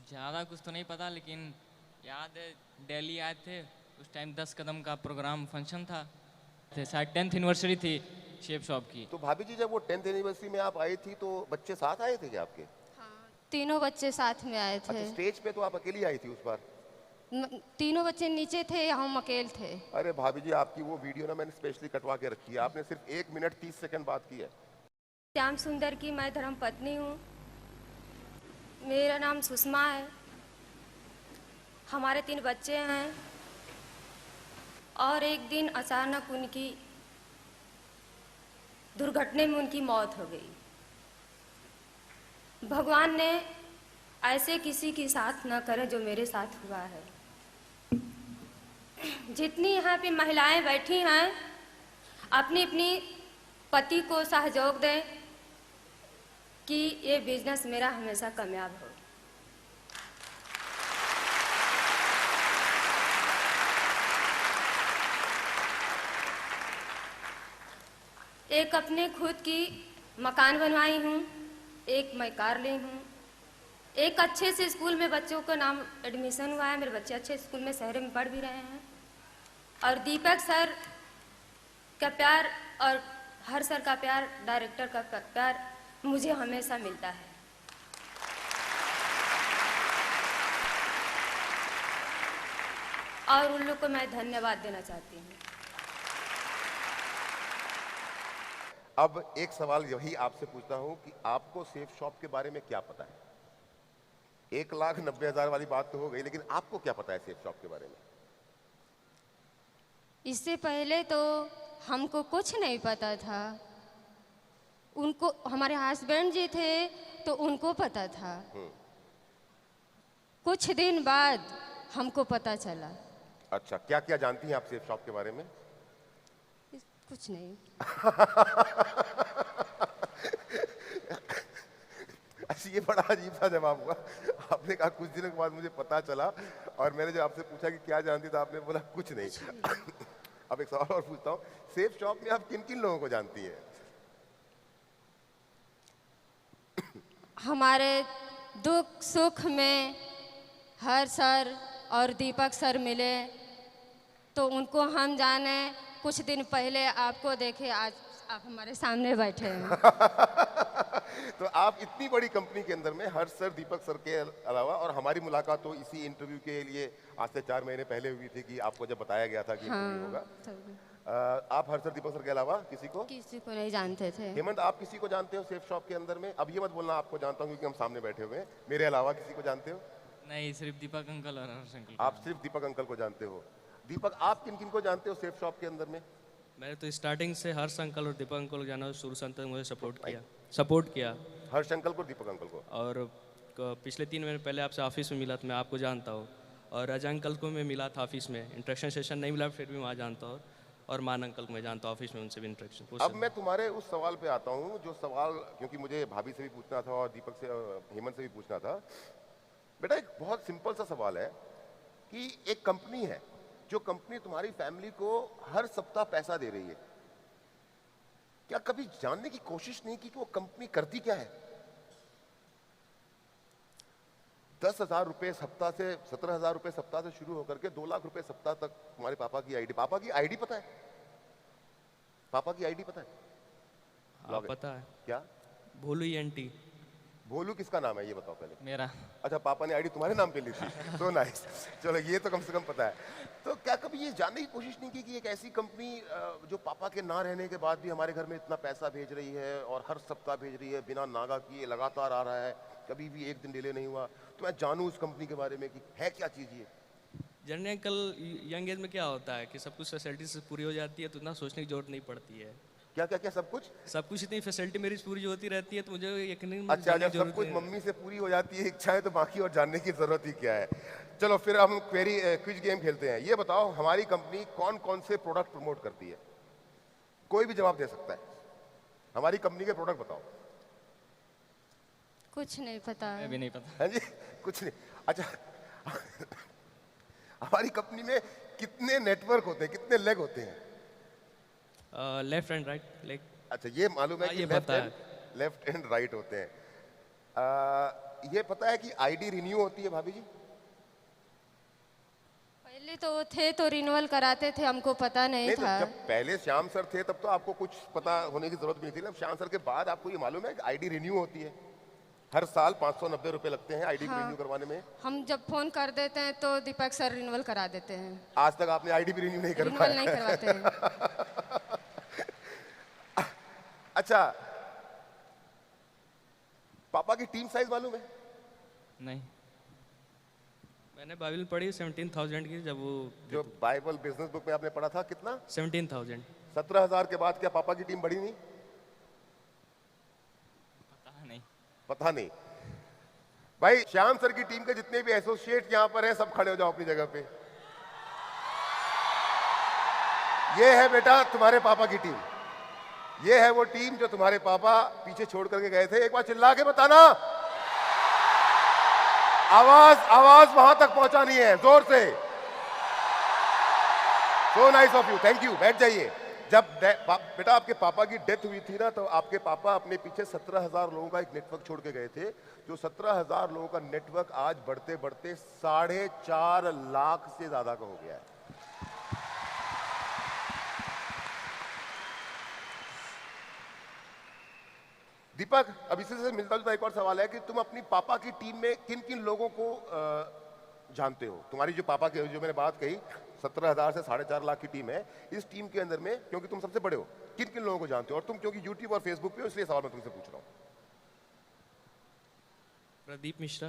ज़्यादा कुछ तो नहीं पता, लेकिन याद है दिल्ली आए थे उस टाइम 10 कदम का प्रोग्राम फंक्शन था, शायद 10th एनिवर्सरी थी शेप शॉप की। तो भाभी जी, जब वो 10th एनिवर्सरी में आप आई थी तो बच्चे साथ आए थे क्या आपके? तीनों बच्चे साथ में आए थे। अच्छा, स्टेज पे तो आप अकेली आई थी उस बार? तीनों बच्चे नीचे थे, हम अकेले थे। अरे भाभी जी, आपकी वो वीडियो ना मैंने स्पेशली कटवा के रखी है, आपने सिर्फ 1 मिनट 30 सेकंड बात की है। श्याम सुंदर की मैं धर्म पत्नी हूँ, मेरा नाम सुषमा है, हमारे 3 बच्चे हैं और एक दिन अचानक उनकी दुर्घटना में उनकी मौत हो गई। भगवान ने ऐसे किसी के साथ न करे जो मेरे साथ हुआ है। जितनी यहाँ पे महिलाएं बैठी हैं, अपनी अपनी पति को सहयोग दें कि ये बिजनेस मेरा हमेशा कामयाब हो। एक अपने खुद की मकान बनवाई हूँ, एक मैं कार ली हूँ, एक अच्छे से स्कूल में बच्चों का नाम एडमिशन हुआ है, मेरे बच्चे अच्छे स्कूल में शहर में पढ़ भी रहे हैं। और दीपक सर का प्यार और हर सर का प्यार, डायरेक्टर का प्यार मुझे हमेशा मिलता है। और उन लोग को मैं धन्यवाद देना चाहती हूँ। अब एक सवाल यही आपसे पूछता हूँ कि आपको सेफ शॉप के बारे में क्या पता है? 1,90,000 वाली बात तो हो गई, लेकिन आपको क्या पता है सेफ शॉप के बारे में? इससे पहले तो हमको कुछ नहीं पता था, उनको, हमारे हस्बैंड जी थे तो उनको पता था। कुछ दिन बाद हमको पता चला। अच्छा, क्या क्या जानती हैं आप सेफ शॉप के बारे में? कुछ नहीं। अच्छा, ये बड़ा अजीब सा जवाब हुआ। आपने कहा कुछ दिनों के बाद मुझे पता चला, और मैंने जब आपसे पूछा कि क्या जानती, तो आपने बोला कुछ नहीं। अब एक सवाल और पूछता हूँ, सेफ शॉप में आप किन किन लोगों को जानती हैं? हमारे दुख सुख में हर सर और दीपक सर मिले तो उनको हम जाने। कुछ दिन पहले आपको देखे, आज आप हमारे सामने बैठे हैं। तो आप इतनी बड़ी कंपनी के अंदर में हर्ष सर, दीपक सर के अलावा, और हमारी मुलाकात तो इसी इंटरव्यू के लिए आज से 4 महीने पहले हुई थी कि आपको जब बताया गया था कि इंटरव्यू होगा। आप हर्ष सर, दीपक सर के अलावा किसी को नहीं जानते थे। हेमंत, आप किसी को जानते हो सेफ शॉप के अंदर में? अब ये मत बोलना आपको जानता हूँ, क्योंकि हम सामने बैठे हुए हैं। मेरे अलावा किसी को जानते हो? नहीं, सिर्फ दीपक अंकल और हर्ष अंकल। आप सिर्फ दीपक अंकल को जानते हो। दीपक, आप किन किन को जानते हो सेफ शॉप के अंदर में? मैंने तो स्टार्टिंग से हर्ष अंकल और दीपक अंकल को जाना, शुरू से अंत तक मुझे सपोर्ट किया। हर्ष अंकल को, दीपक अंकल को। और पिछले 3 महीने पहले आपसे ऑफिस में मिला था, मैं आपको जानता हूँ। और अजय अंकल को मैं मिला था ऑफिस में, इंट्रैक्शन सेशन नहीं मिला, फिर भी वहाँ जानता हूँ। और मान अंकल को मैं जानता हूँ ऑफिस में, उनसे भी इंट्रैक्शन। अब मैं तुम्हारे उस सवाल पे आता हूँ, जो सवाल क्योंकि मुझे भाभी से भी पूछना था और दीपक से, हेमंत से भी पूछना था। बेटा, एक बहुत सिंपल सा सवाल है कि एक कंपनी है, जो कंपनी तुम्हारी फैमिली को हर सप्ताह पैसा दे रही है, क्या कभी जानने की कोशिश नहीं की कि वो कंपनी करती क्या है? 10,000 रुपए सप्ताह से, 17,000 रुपए सप्ताह से शुरू होकर के 2 लाख रुपए सप्ताह तक तुम्हारे पापा की आईडी। पापा की आईडी पता है? पापा की आईडी पता है? हाँ, पता है। क्या? भोलू ENT। भोलू किसका नाम है ये बताओ पहले। मेरा। अच्छा, पापा ने आईडी तुम्हारे नाम पे ली थी, तो नाइस। चलो ये तो कम से कम पता है। तो क्या कभी ये जानने की कोशिश नहीं की कि एक ऐसी कंपनी जो पापा के ना रहने के बाद भी हमारे घर में इतना पैसा भेज रही है और हर सप्ताह भेज रही है, बिना नागा किए लगातार आ रहा है, कभी भी एक दिन डिले नहीं हुआ, तो मैं जानूँ उस कंपनी के बारे में कि है क्या चीज़ ये। जनरली अंकल यंग एज में क्या होता है कि सब कुछ फैसिलिटीज पूरी हो जाती है तो इतना सोचने की जरूरत नहीं पड़ती है। क्या क्या क्या सब कुछ? सब कुछ इतनी फैसिलिटी मेरी पूरी होती रहती है तो मुझे यकीन अच्छा, जब सब कुछ मम्मी से पूरी हो जाती है इच्छाएं, तो बाकी और जानने की जरूरत ही क्या है। चलो फिर हम क्विज गेम खेलते हैं। ये बताओ हमारी कंपनी कौन कौन से प्रोडक्ट प्रमोट करती है? कोई भी जवाब दे सकता है। हमारी कंपनी के प्रोडक्ट बताओ। कुछ नहीं पता मैं है। भी नहीं पता। है जी, कुछ नहीं। अच्छा हमारी कंपनी में कितने नेटवर्क होते हैं, कितने लेग होते हैं? Left and right leg. अच्छा, ये मालूम है हाँ, कि ये पता है। लेफ्ट एंड राइट होते हैं। ये पता है कि आईडी रिन्यू होती है भाभी जी? पहले तो वो थे तो रिन्यूअल कराते थे, हमको पता नहीं नहीं, तो था। जब पहले श्याम सर थे तब तो आपको कुछ पता होने की जरूरत भी नहीं थी ना। श्याम सर के बाद आपको ये मालूम है कि आईडी रिन्यू होती है? हर साल 590 रुपए लगते हैं आईडी हाँ। रिन्यू करवाने में। हम जब फोन कर देते हैं तो दीपक सर रिन्यूअल करा देते हैं। आज तक आपने आईडी भी रिन्यू नहीं रिन्यूअल करवाया? नहीं करवाते हैं। अच्छा, पापा की टीम साइज मालूम है? नहीं। मैंने बाइबल पढ़ी 17,000 की, जब वो जो बाइबल बिजनेस बुक में आपने पढ़ा था, कितना? 17,000। 17,000 के बाद क्या पापा की टीम बढ़ी नहीं? पता नहीं। पता नहीं। भाई श्याम सर की टीम के जितने भी एसोसिएट यहाँ पर हैं, सब खड़े हो जाओ अपनी जगह पे। ये है बेटा तुम्हारे पापा की टीम। ये है वो टीम जो तुम्हारे पापा पीछे छोड़ करके गए थे। एक बार चिल्ला के बताना। आवाज वहां तक पहुंचानी है, जोर से। सो nice of you, thank you. बैठ जाइए। जब बेटा आपके पापा की डेथ हुई थी ना, तो आपके पापा अपने पीछे 17,000 लोगों का एक नेटवर्क छोड़ के गए थे। जो 17,000 लोगों का नेटवर्क आज बढ़ते बढ़ते 4.5 लाख से ज्यादा का हो गया है। दीपक, अब इसी से मिलता जुलता एक और सवाल है कि तुम अपनी पापा की टीम में किन किन लोगों को जानते हो? तुम्हारी जो पापा की जो मैंने बात कही 17,000 से 4.5 लाख की टीम है, इस टीम के अंदर में, क्योंकि तुम सबसे बड़े हो, किन किन लोगों को जानते हो? और तुम क्योंकि यूट्यूब और फेसबुक पे हो, इसलिए सवाल मैं तुमसे पूछ रहा हूँ। प्रदीप मिश्रा।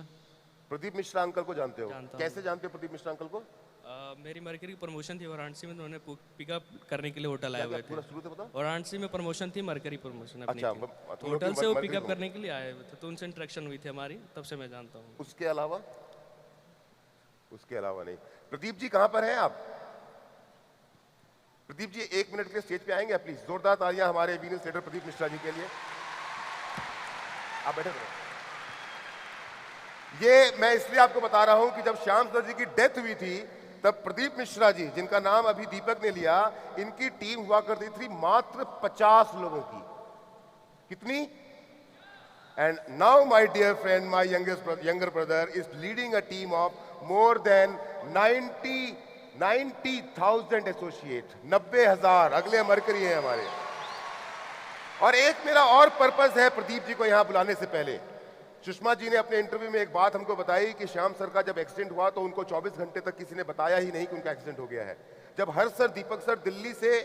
प्रदीप मिश्रा अंकल को जानते हो? जानता हूँ। कैसे जानते हो प्रदीप मिश्रा अंकल को? मेरी मरकरी की प्रमोशन थी वाराणसी में, तो उन्होंने पिकअप करने के लिए होटल आए हुए थे। पूरा शुरू से बताओ। वाराणसी में प्रमोशन थी, मरकरी प्रमोशन अपनी अच्छा, थी। तुम तो लोग होटल की से वो मरकरी पिकअप में। करने के लिए आए हुए थे, तो उनसे इंटरेक्शन हुई थी हमारी, तब से मैं जानता हूँ। उसके अलावा? उसके अलावा नहीं। प्रदीप जी कहां पर हैं आप? प्रदीप जी 1 मिनट के लिए स्टेज पे आएंगे प्लीज? जोरदार तालियां हमारे वीनस लीडर प्रदीप मिश्रा जी के लिए। आप बैठे रहो। ये मैं इसलिए आपको बता रहा हूं कि जब श्याम सर जी की डेथ हुई थी, तब प्रदीप मिश्रा जी, जिनका नाम अभी दीपक ने लिया, इनकी टीम हुआ करती थी मात्र 50 लोगों की। कितनी? And now my dear friend, my younger brother is leading a team of more than 90,000 associate, 90,000 अगले मरकरी हैं हमारे। और एक मेरा और पर्पस है प्रदीप जी को यहाँ बुलाने से पहले। सुषमा जी ने अपने इंटरव्यू में एक बात हमको बताई कि श्याम सर का जब एक्सीडेंट हुआ तो उनको 24 घंटे तक किसी ने बताया ही नहीं कि उनका एक्सीडेंट हो गया है। जब हर सर, दीपक सर दिल्ली से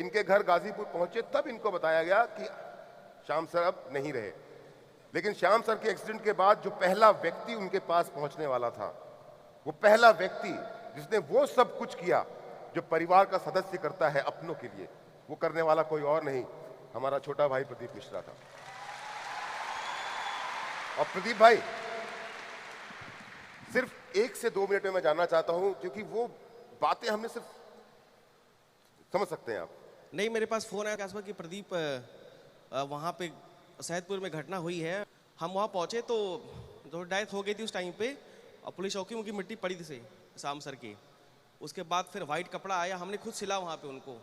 इनके घर गाजीपुर पहुंचे, तब इनको बताया गया कि श्याम सर अब नहीं रहे। लेकिन श्याम सर के एक्सीडेंट के बाद जो पहला व्यक्ति उनके पास पहुंचने वाला था, वो पहला व्यक्ति जिसने वो सब कुछ किया जो परिवार का सदस्य करता है अपनों के लिए, वो करने वाला कोई और नहीं, हमारा छोटा भाई प्रदीप मिश्रा था। और प्रदीप भाई, सिर्फ 1 से 2 मिनट में मैं जानना चाहता हूं, क्योंकि वो बातें हमने सिर्फ समझ सकते हैं आप। नहीं, मेरे पास फोन आया कि प्रदीप वहाँ पे सैदपुर में घटना हुई है। हम वहाँ पहुँचे तो डेथ हो गई थी उस टाइम पे, और पुलिस चौकी उनकी मिट्टी पड़ी थी शाम सर की। उसके बाद फिर वाइट कपड़ा आया, हमने खुद सिला वहाँ पे उनको।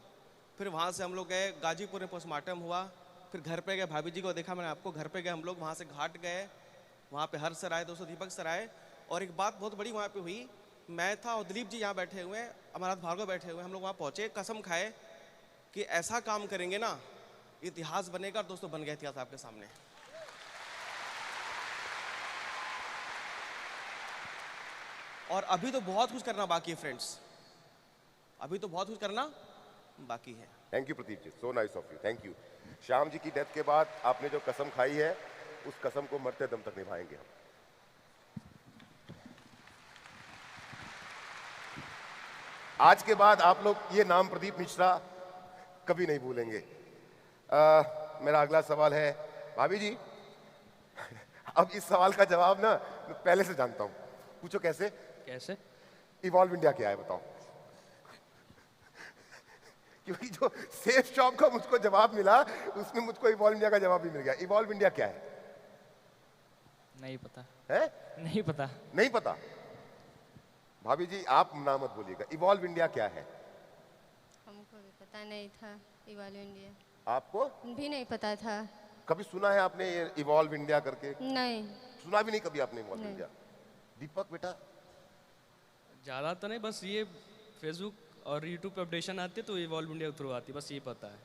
फिर वहाँ से हम लोग गए गाजीपुर में, पोस्टमार्टम हुआ। फिर घर पे गए, भाभी जी को देखा मैंने आपको, घर पे गए हम लोग। वहाँ से घाट गए, वहाँ पे हर्ष सर आए, दोस्तों दीपक सर आए। और एक बात बहुत बड़ी वहाँ पे हुई, मैं था और दिलीप जी यहाँ बैठे हुए हैं, अमरनाथ भार्गव बैठे हुए हैं। हम लोग वहाँ पहुँचे, कसम खाए कि ऐसा काम करेंगे ना, इतिहास बनेगा। और दोस्तों बन गया इतिहास आपके सामने। और अभी तो बहुत कुछ करना बाकी है फ्रेंड्स, अभी तो बहुत कुछ करना बाकी है। Thank you Pradeep ji, so nice of you, thank you. Shyam ji की डेथ के बाद आपने जो कसम खाई है उस कसम को मरते दम तक निभाएंगे हम। आज के बाद आप लोग ये नाम प्रदीप मिश्रा कभी नहीं भूलेंगे। मेरा अगला सवाल है भाभी जी। अब इस सवाल का जवाब ना मैं पहले से जानता हूं, पूछो कैसे? कैसे? इवॉल्व इंडिया क्या है बताओ? क्योंकि जो सेफ शॉप का मुझको जवाब मिला उसमें मुझको इवॉल्व इंडिया का जवाब भी मिल गया। इवॉल्व इंडिया क्या है? नहीं पता। है? नहीं पता। नहीं पता? भाभी जी आप ना मत बोलिएगा, इवॉल्व इंडिया क्या है? हमको भी पता नहीं था इवॉल्व इंडिया। आपको भी नहीं पता था। कभी सुना है आपने ये इवॉल्व इंडिया करके? नहीं। सुना भी नहीं कभी आपने इवॉल्व नहीं। इंडिया? दीपक बेटा? ज़्यादा तो नहीं, बस ये फेसबुक और यूट्यूब पे अपडेशन आती है तो इवॉल्व इंडिया के थ्रू आती है, बस ये पता है।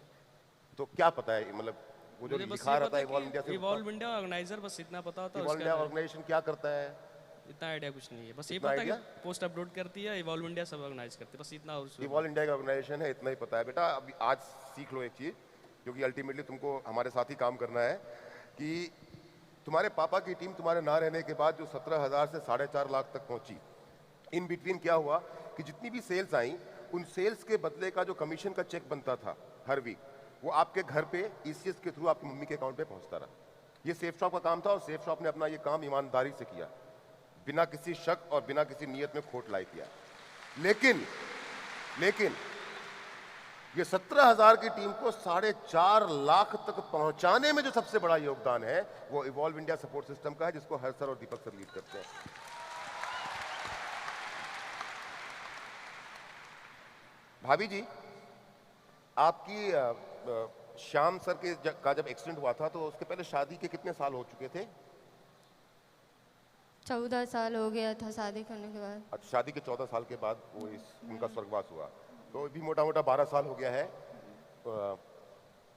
तो क्या पता है, मतलब वो जो मुझे बस लिखा ये रहता पता है है इवॉल्व इंडिया से? इवॉल्व इंडिया ऑर्गेनाइजर, बस इतना पता होता है। इवॉल्व इंडिया ऑर्गेनाइजेशन क्या करता है? इतना आइडिया कुछ नहीं है, बस ये इतना पता है idea? कि पोस्ट अपलोड करती है इवॉल्व इंडिया, सब ऑर्गेनाइज करती है, बस इतना। और इवॉल्व इंडिया का ऑर्गेनाइजेशन है, इतना ही पता है बेटा। अभी आज सीख लो एक चीज जो कि अल्टीमेटली तुमको हमारे साथ ही काम करना है, कि तुम्हारे पापा की टीम तुम्हारे ना रहने के बाद जो 17,000 से 4.5 लाख तक पहुंची, इन बिटवीन क्या हुआ कि जितनी भी सेल्स आई उन सेल्स के बदले का जो कमीशन का चेक बनता था हर वीक, वो आपके घर पे ईसीएस के थ्रू आपकी मम्मी के अकाउंट पे पहुंचता रहा। ये सेफ शॉप का काम था और सेफ शॉप ने अपना ये काम ईमानदारी से किया, बिना किसी शक और बिना किसी नियत में खोट लाई किया। लेकिन ये 17,000 की टीम को 4.5 लाख तक पहुंचाने में जो सबसे बड़ा योगदान है वो इवॉल्व इंडिया सपोर्ट सिस्टम का है, जिसको हर सर और दीपक सर लीड करते हैं। भाभी जी, आपकी श्याम सर का जब एक्सीडेंट हुआ था तो उसके पहले शादी के कितने साल हो चुके थे? 14 साल हो गया था शादी करने के बाद। अच्छा, शादी के 14 साल के बाद वो उनका स्वर्गवास हुआ, तो भी मोटा मोटा 12 साल हो गया है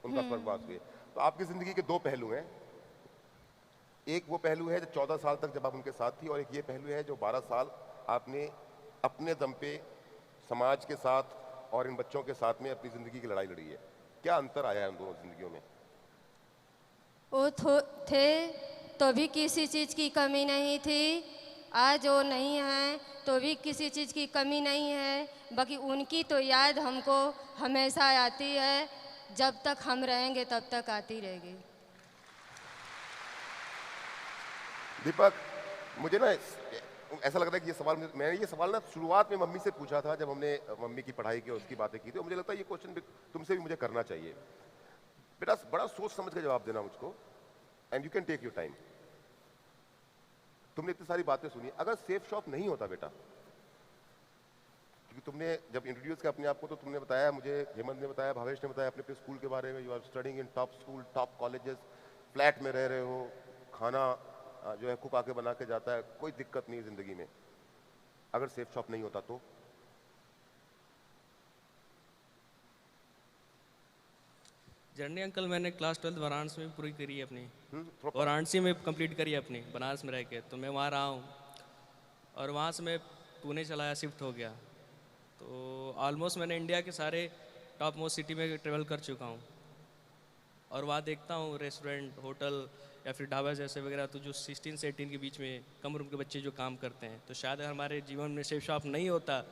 उनका स्वर्गवास हुए। तो आपकी जिंदगी के दो पहलू हैं, एक वो पहलू है जो 14 साल तक जब आप उनके साथ थी, और एक ये पहलू है जो 12 साल आपने अपने दम पे समाज के साथ और इन बच्चों के साथ में अपनी जिंदगी की लड़ाई लड़ी है। क्या अंतर आया है उन दोनों जिंदगियों में? वो थे तो भी किसी चीज़ की कमी नहीं थी, आज वो नहीं है तो भी किसी चीज़ की कमी नहीं है, बाकी उनकी तो याद हमको हमेशा आती है, जब तक हम रहेंगे तब तक आती रहेगी। दीपक, मुझे ना ऐसा लग रहा है कि ये सवाल मैंने ये सवाल ना शुरुआत में मम्मी से पूछा था जब हमने मम्मी की पढ़ाई की, उसकी बातें की थी, और मुझे लगता है ये क्वेश्चन तुमसे भी मुझे करना चाहिए। बेटा बड़ा सोच समझ के जवाब देना मुझको, and you can take your time. तुमने इतनी सारी बातें सुनी, अगर सेफ शॉप नहीं होता बेटा, क्योंकि तुमने जब इंट्रोड्यूस किया अपने आप को तो तुमने बताया, मुझे हेमंत ने बताया, भावेश ने बताया अपने अपने स्कूल के बारे में, you are studying in top school, top colleges, flat में रह रहे हो, खाना जो है कुक आके बना के जाता है, कोई दिक्कत नहीं है जिंदगी में। अगर सेफ शॉप नहीं होता तो? जर्नी अंकल, मैंने क्लास 12 वाराणसी में पूरी करी है अपनी, वाराणसी में कंप्लीट करी है अपनी, बनारस में रह के। तो मैं वहाँ रहा हूँ और वहाँ से मैं पुणे चला आया, शिफ्ट हो गया। तो ऑलमोस्ट मैंने इंडिया के सारे टॉप मोस्ट सिटी में ट्रेवल कर चुका हूँ, और वहाँ देखता हूँ रेस्टोरेंट, होटल या फिर ढाबा जैसे वगैरह, तो जो 16 से 18 के बीच में कम उम्र के बच्चे जो काम करते हैं, तो शायद हमारे जीवन में सेफ शॉप नहीं होता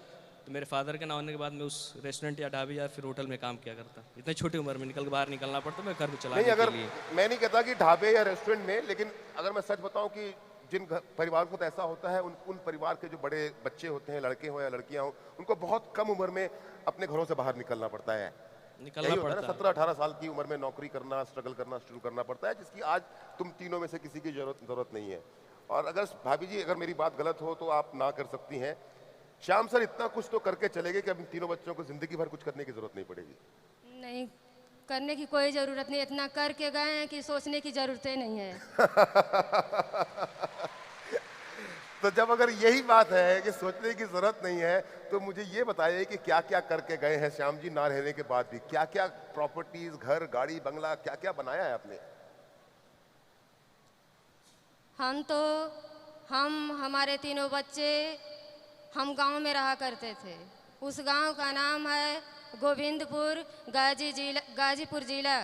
तो मेरे फादर के ना होने के बाद मैं उस रेस्टोरेंट या ढाबे या फिर होटल में काम किया करता। इतनी छोटी उम्र में बाहर निकलना पड़ता, मैं घर में चलाने नहीं, अगर के लिए। मैं नहीं कहता कि ढाबे या रेस्टोरेंट में, लेकिन अगर मैं सच बताऊं कि जिन परिवार को तो ऐसा होता है, उन परिवार के जो बड़े बच्चे होते हैं, लड़के हो या लड़कियां हो, उनको बहुत कम उम्र में अपने घरों से बाहर निकलना पड़ता है। निकलना पड़ता है 17-18 साल की उम्र में नौकरी करना, स्ट्रगल करना शुरू करना पड़ता है, जिसकी आज तुम तीनों में से किसी की जरूरत नहीं है। और अगर भाभी जी, अगर मेरी बात गलत हो तो आप ना कर सकती हैं। श्याम सर इतना कुछ तो करके चले गए कि अब इन तीनों बच्चों को जिंदगी भर कुछ करने की जरूरत नहीं पड़ेगी। नहीं, करने की कोई ज़रूरत नहीं, इतना करके गए हैं कि सोचने की ज़रूरत ही नहीं है। तो जब अगर यही बात है कि सोचने की जरूरत नहीं है, तो मुझे ये बताइए कि क्या क्या करके गए हैं श्याम जी ना रहने के बाद भी? क्या क्या प्रॉपर्टीज, घर, गाड़ी, बंगला, क्या क्या बनाया है आपने? हम हमारे तीनों बच्चे हम गांव में रहा करते थे। उस गांव का नाम है गोविंदपुर, गाजीपुर जिला।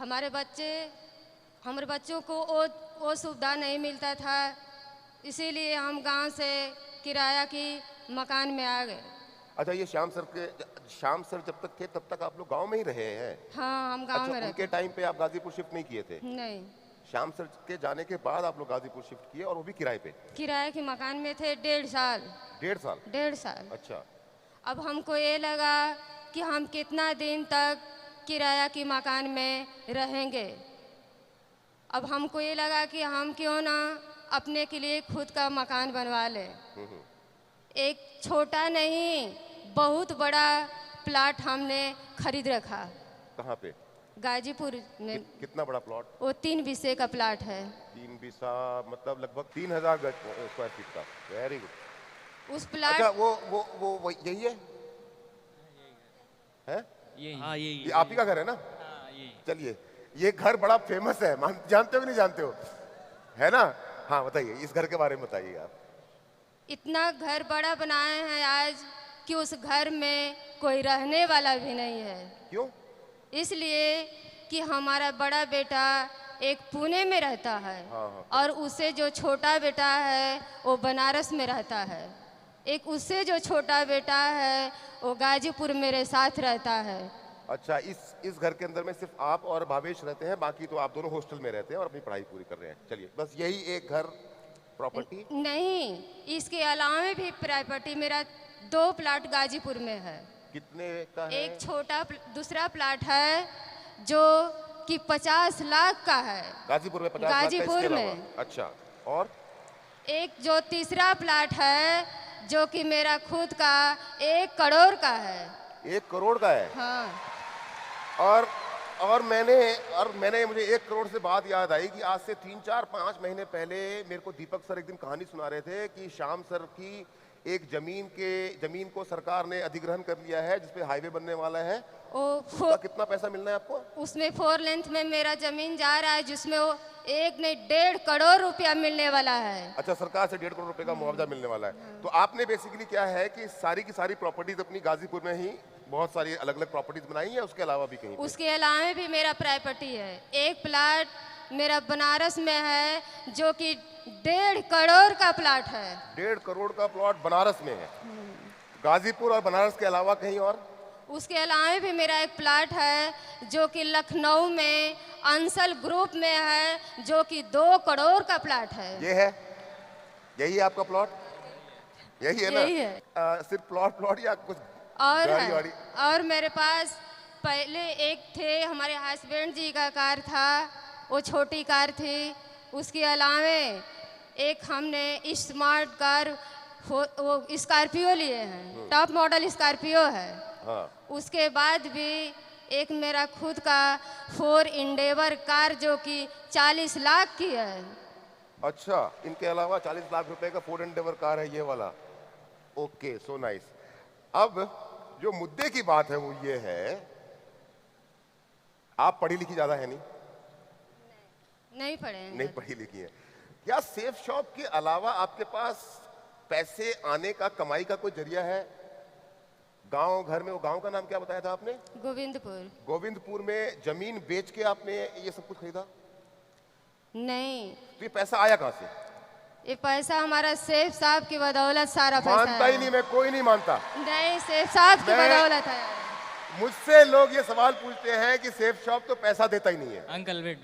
हमारे बच्चों को वो सुविधा नहीं मिलता था, इसीलिए हम गांव से किराया की मकान में आ गए। अच्छा, ये श्याम सर जब तक थे तब तक आप लोग गांव में ही रहे हैं? हाँ, हम गांव अच्छा, में रहते। उनके टाइम पे आप गाजीपुर शिफ्ट नहीं किए थे? नहीं, श्याम सर के जाने के बाद आप लोग गाजीपुर शिफ्ट किए, और वो भी किराए पे? किराए के मकान में थे 1.5 साल। 1.5 साल। अच्छा। अब हमको ये लगा कि हम कितना दिन तक किराया की मकान में रहेंगे। अब हमको ये लगा कि हम क्यों ना अपने के लिए खुद का मकान बनवा लें। एक छोटा नहीं, बहुत बड़ा प्लाट हमने खरीद रखा। कहाँ पे? गाजीपुर में। कितना बड़ा प्लॉट? वो 3 बीसे का प्लाट है। 3 बीसा मतलब लगभग 3000 स्क्वायर फीट का। Very good. उस प्लाट। अच्छा, वो यही है? हैं? हाँ, ये आप ही का घर है ना? हाँ, ये चलिए, ये घर बड़ा फेमस है, जानते हो कि नहीं जानते हो? है ना? हाँ, बताइए, इस घर के बारे में बताइए आप। इतना घर बड़ा बनाए हैं आज कि उस घर में कोई रहने वाला भी नहीं है। क्यों? इसलिए कि हमारा बड़ा बेटा एक पुणे में रहता है। हाँ। और उससे जो छोटा बेटा है वो बनारस में रहता है। एक उससे जो छोटा बेटा है वो गाजीपुर मेरे साथ रहता है। अच्छा, इस घर के अंदर में सिर्फ आप और भावेश रहते हैं, बाकी तो आप दोनों हॉस्टल में रहते हैं और अपनी पढ़ाई पूरी कर रहे हैं। चलिए, बस यही एक घर प्रॉपर्टी? नहीं, इसके अलावा भी प्रॉपर्टी मेरा 2 प्लाट गाजीपुर में है। कितने का है? एक छोटा दूसरा प्लाट है जो कि 50 लाख का है। गाजीपुर में 50 लाख का? गाजीपुर इसके में। अलावा? अच्छा, और एक जो तीसरा प्लाट है जो कि मेरा खुद का 1 करोड़ का है। 1 करोड़ का है? हाँ। और मैंने मुझे 1 करोड़ से बात याद आई कि आज से 3-4-5 महीने पहले मेरे को दीपक सर एक दिन कहानी सुना रहे थे कि श्याम सर की एक जमीन को सरकार ने अधिग्रहण कर लिया है, जिसपे हाईवे बनने वाला है। उसका कितना पैसा मिलना है आपको? उसमें 4 लेंथ में मेरा जमीन जा रहा है, जिसमें वो 1 नहीं 1.5 करोड़ रुपया मिलने वाला है। अच्छा, सरकार से 1.5 करोड़ रुपए का मुआवजा मिलने वाला है। तो आपने बेसिकली क्या है कि सारी की सारी प्रॉपर्टीज अपनी गाजीपुर में ही बहुत सारी अलग अलग प्रॉपर्टीज बनाई है, उसके अलावा भी कहीं पे? उसके अलावा भी मेरा प्रॉपर्टी है। एक प्लाट मेरा बनारस में है जो कि 1.5 करोड़ का प्लाट है। 1.5 करोड़ का प्लॉट बनारस में है? गाजीपुर और बनारस के अलावा कहीं और? उसके अलावा भी मेरा एक प्लाट है जो कि लखनऊ में अंसल ग्रुप में है, जो कि 2 करोड़ का प्लाट है। ये है? यही है आपका प्लॉट? यही है ना? यही है। सिर्फ प्लॉट या कुछ और गाड़ी है। वाड़ी? और मेरे पास पहले एक थे, हमारे हस्बैंड जी का कार था, वो छोटी कार थी। उसके अलावा एक हमने स्मार्ट कार वो स्कॉर्पियो लिए हैं, टॉप मॉडल स्कॉर्पियो है। हाँ। उसके बाद भी एक मेरा खुद का 4 इंडेवर कार जो कि 40 लाख की है। अच्छा, इनके अलावा 40 लाख रुपए का 4 एंडेवर कार है ये वाला? Okay, so nice. अब जो मुद्दे की बात है वो ये है, आप पढ़ी लिखी ज्यादा है नहीं? नहीं पढ़े हैं। नहीं पढ़ी लिखी है। क्या सेफ शॉप के अलावा आपके पास पैसे आने का, कमाई का कोई जरिया है? गांव घर में, वो गांव का नाम क्या बताया था आपने? गोविंदपुर। गोविंदपुर में जमीन बेच के आपने ये सब कुछ खरीदा? नहीं, तो ये पैसा आया कहां से? ये पैसा हमारा सेठ साहब की बदौलत सारा पैसा मानता ही है। नहीं, मैं कोई नहीं मानता। नहीं, सेठ साहब की मैं- बदौलत है। मुझसे लोग ये सवाल पूछते हैं कि सेफ शॉप तो पैसा देता ही नहीं है। अंकल वेट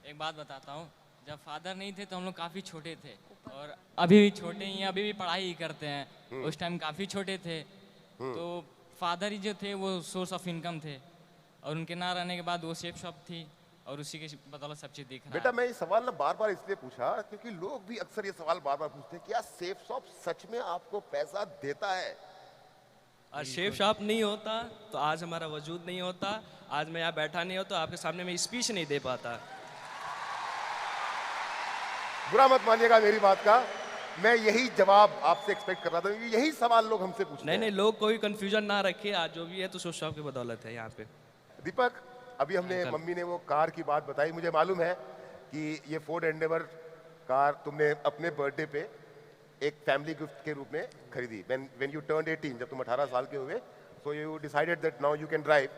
एक बात बताता हूँ। जब फादर नहीं थे तो हम लोग काफ़ी छोटे थे, और अभी भी छोटे ही हैं, अभी भी पढ़ाई ही करते हैं। उस टाइम काफ़ी छोटे थे, तो फादर ही जो थे वो सोर्स ऑफ इनकम थे, और उनके ना रहने के बाद वो सेफ शॉप थी, और उसी के बदौलत सब चीज़ दिख रहा बेटा, है। मैं ये सवाल ना बार बार इसलिए पूछा क्योंकि लोग भी अक्सर ये सवाल बार बार पूछते हैं, क्या सेफ शॉप सच में आपको पैसा देता है? और शेफ शॉप नहीं होता तो आज हमारा वजूद नहीं होता, आज मैं यहाँ बैठा नहीं होता, आपके सामने मैं स्पीच नहीं दे पाता। बुरा मत मानिएगा मेरी बात का, मैं यही जवाब आपसे एक्सपेक्ट कर रहा था, यही सवाल लोग हमसे पूछते नहीं हैं। नहीं, लोग कोई कंफ्यूजन ना रखे, आज जो भी है तो शेफ शॉप की बदौलत है यहाँ पे। दीपक, अभी हमने मम्मी ने वो कार की बात बताई, मुझे मालूम है कि ये फोर्ड एंडेवर कार तुमने अपने बर्थडे पे एक फैमिली गिफ्ट के रूप में खरीदी। when you turned 18, जब तुम 18 साल के हुए, so you decided that now you can drive,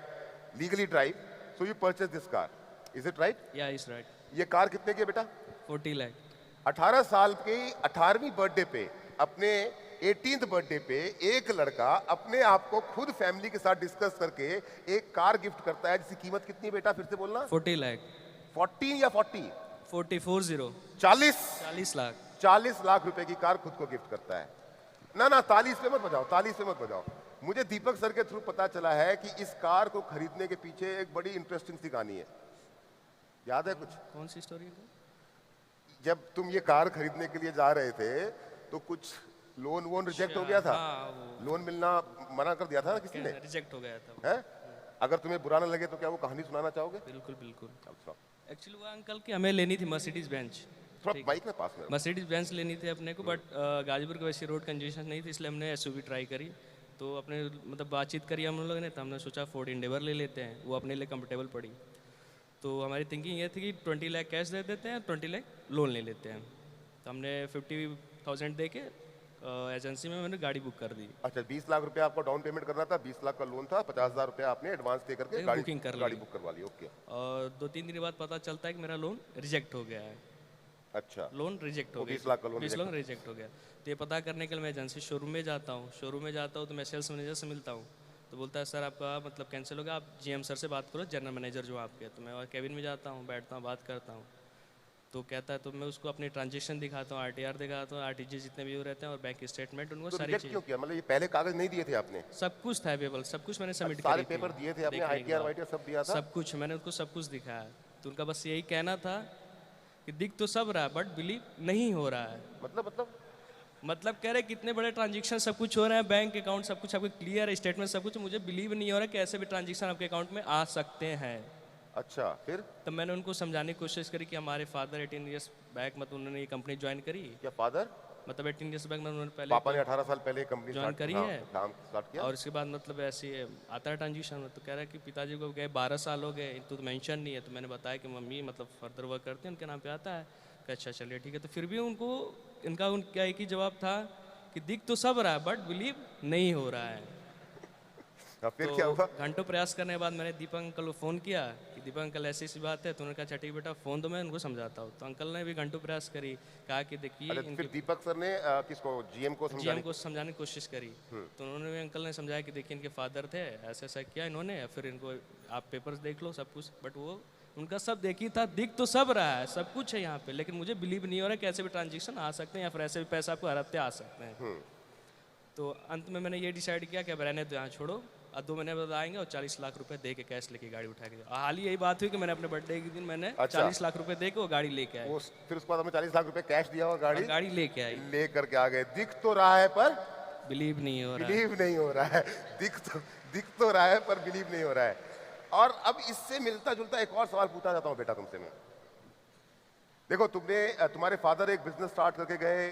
legally drive, so you purchased this car. Is it right? Yeah, it's right. ये कार कितने की है बेटा? 40 lakh. 18 साल की 18वीं बर्थडे पे, अपने 18th बर्थडे पे एक लड़का अपने आप को खुद फैमिली के साथ डिस्कस करके एक कार गिफ्ट करता है जिसकी कीमत कितनी है बेटा? फिर से बोलना। 40 lakh. 14 या 40? 40. 40 40 लाख. 40 लाख रुपए की कार खुद को गिफ्ट करता है। ना तालीस पे मत बजाओ, तालीस पे मत बजाओ। मुझे दीपक सर के थ्रू पता चला है कि इस कार को खरीदने के पीछे एक बड़ी इंटरेस्टिंग सी कहानी है। याद है कुछ? कौन सी स्टोरी है? जब तुम ये कार खरीदने के लिए जा रहे थे तो कुछ लोन रिजेक्ट हो गया था। लोन मिलना मना कर दिया था ना किसी ने? रिजेक्ट हो गया था। है? अगर तुम्हें बुरा ना लगे तो क्या वो कहानी सुनाना चाहोगे? बिल्कुल बिल्कुल। एक्चुअली वो अंकल की हमें लेनी थी मर्सिडीज बेंच। थोड़ा बाइक में पास में। मर्सिडीज बेंच लेनी थी अपने को, बट गाजीपुर के वैसे रोड कंजेशन नहीं थी, इसलिए हमने एसयूवी ट्राई करी। तो अपने मतलब बातचीत करी हम लोगों ने, तो हमने सोचा फोर्ड इंडेवर ले लेते हैं, वो अपने लिए कंफर्टेबल पड़ी। तो हमारी थिंकिंग ये थी कि 20 लाख कैश दे देते हैं, 20 लाख लोन ले लेते हैं। तो हमने 50,000 दे के एजेंसी में मैंने गाड़ी बुक कर दी। अच्छा, 20 लाख रुपया आपको डाउन पेमेंट करना था, 20 लाख का लोन था, 50,000 रुपया आपने एडवांस दे करके गाड़ी बुक करवा ली। ओके। और 2-3 दिन बाद पता चलता है कि मेरा लोन रिजेक्ट हो गया है। अच्छा, लोन रिजेक्ट हो गया। 20 लाख का लोन रिजेक्ट हो गया। तो ये पता करने के लिए मैं एजेंसी शोरूम में जाता हूँ। तो मैं सेल्स मैनेजर से मिलता हूँ, तो बोलता है सर आपका मतलब कैंसिल होगा, आप जीएम सर से बात करो, जनरल मैनेजर जो आपके। तो मैं कैबिन में जाता हूँ, बैठता हूँ, बात करता हूँ। तो कहता है, तो मैं उसको अपनी ट्रांजेक्शन दिखाता हूँ, आरटीआर दिखाता हूँ, आरटीजी जितने भी रहते हैं और बैंक स्टेटमेंट, उनको सारी चीज़। क्यों किया? मतलब ये पहले कागज नहीं दिए थे आपने? सब कुछ था अवेलेबल, सब कुछ मैंने सबमिट सारे पेपर दिए थे आपने, आईटीआर वाईटीआर सब दिया था? सब कुछ मैंने उनको सब कुछ दिखाया। तो उनका बस यही कहना था कि दिख तो सब रहा है बट बिलीव नहीं हो रहा है। मतलब कह रहे कितने बड़े ट्रांजेक्शन सब कुछ हो रहे हैं, बैंक अकाउंट सब कुछ आपको क्लियर है, स्टेटमेंट सब कुछ, मुझे बिलीव नहीं हो रहा कि ऐसे भी ट्रांजेक्शन आपके अकाउंट में आ सकते हैं। अच्छा, फिर? तब मैंने उनको समझाने की कोशिश करी कि हमारे फादर 18 ईयर्स बैक मतलब उन्होंने ये कंपनी ज्वाइन करी। क्या फादर? मतलब 18 ईयर्स बैक उन्होंने पहले पापा ने 18 साल पहले कंपनी ज्वाइन करी है, काम स्टार्ट किया। और उसके बाद मतलब ऐसे आता है ट्रांजेक्शन। तो कह रहा है कि पिताजी को गए 12 साल हो गए, तो मेंशन नहीं है। तो मैंने बताया कि मम्मी मतलब फर्दर वर्क करते हैं, उनके नाम पे आता है। अच्छा चलिए ठीक है। तो फिर भी उनको उनका एक ही जवाब था कि दिख तो सब रहा है बट बिलीव नहीं हो रहा है। फिर तो क्या हुआ? घंटों प्रयास करने के बाद मैंने दीपक अंकल को फ़ोन किया कि दीपक अंकल ऐसी सी बात है। तो उन्होंने कहा अच्छा ठीक बेटा फ़ोन दो, मैं उनको समझाता हूँ। तो अंकल ने भी घंटों प्रयास करी, कहा कि देखिए। फिर दीपक सर ने किसको? जीएम को समझाने की कोशिश करी। तो उन्होंने भी अंकल ने समझाया कि देखिए इनके फादर थे, ऐसा ऐसा किया इन्होंने, फिर इनको आप पेपर्स देख लो सब कुछ। बट वो उनका सब देखी था, दिख तो सब रहा है, सब कुछ है यहाँ पे, लेकिन मुझे बिलीव नहीं हो रहा है कि ऐसे भी ट्रांजेक्शन आ सकते हैं या फिर ऐसे भी पैसा आपको हर हफ्ते आ सकते हैं। तो अंत में मैंने ये डिसाइड किया कि अब रहने तो यहाँ छोड़ो, और 2 महीने बाद आएंगे और 40 लाख रुपए दे के कैश लेके गाड़ी उठा के। हाल ही यही बात हुई कि मैंने अपने बर्थडे के दिन मैंने 40 लाख रुपए दे के वो गाड़ी लेके आया। फिर उसके बाद हमें 40 लाख रुपए कैश दिया और गाड़ी लेके आई, लेकर के आ गए। दिख तो रहा है पर बिलीव नहीं हो रहा है। दिख तो रहा है पर बिलीव नहीं हो रहा है। और अब इससे मिलता जुलता एक और सवाल पूछना चाहता हूँ बेटा तुमसे मैं। देखो, तुम्हारे फादर एक बिजनेस स्टार्ट करके गए,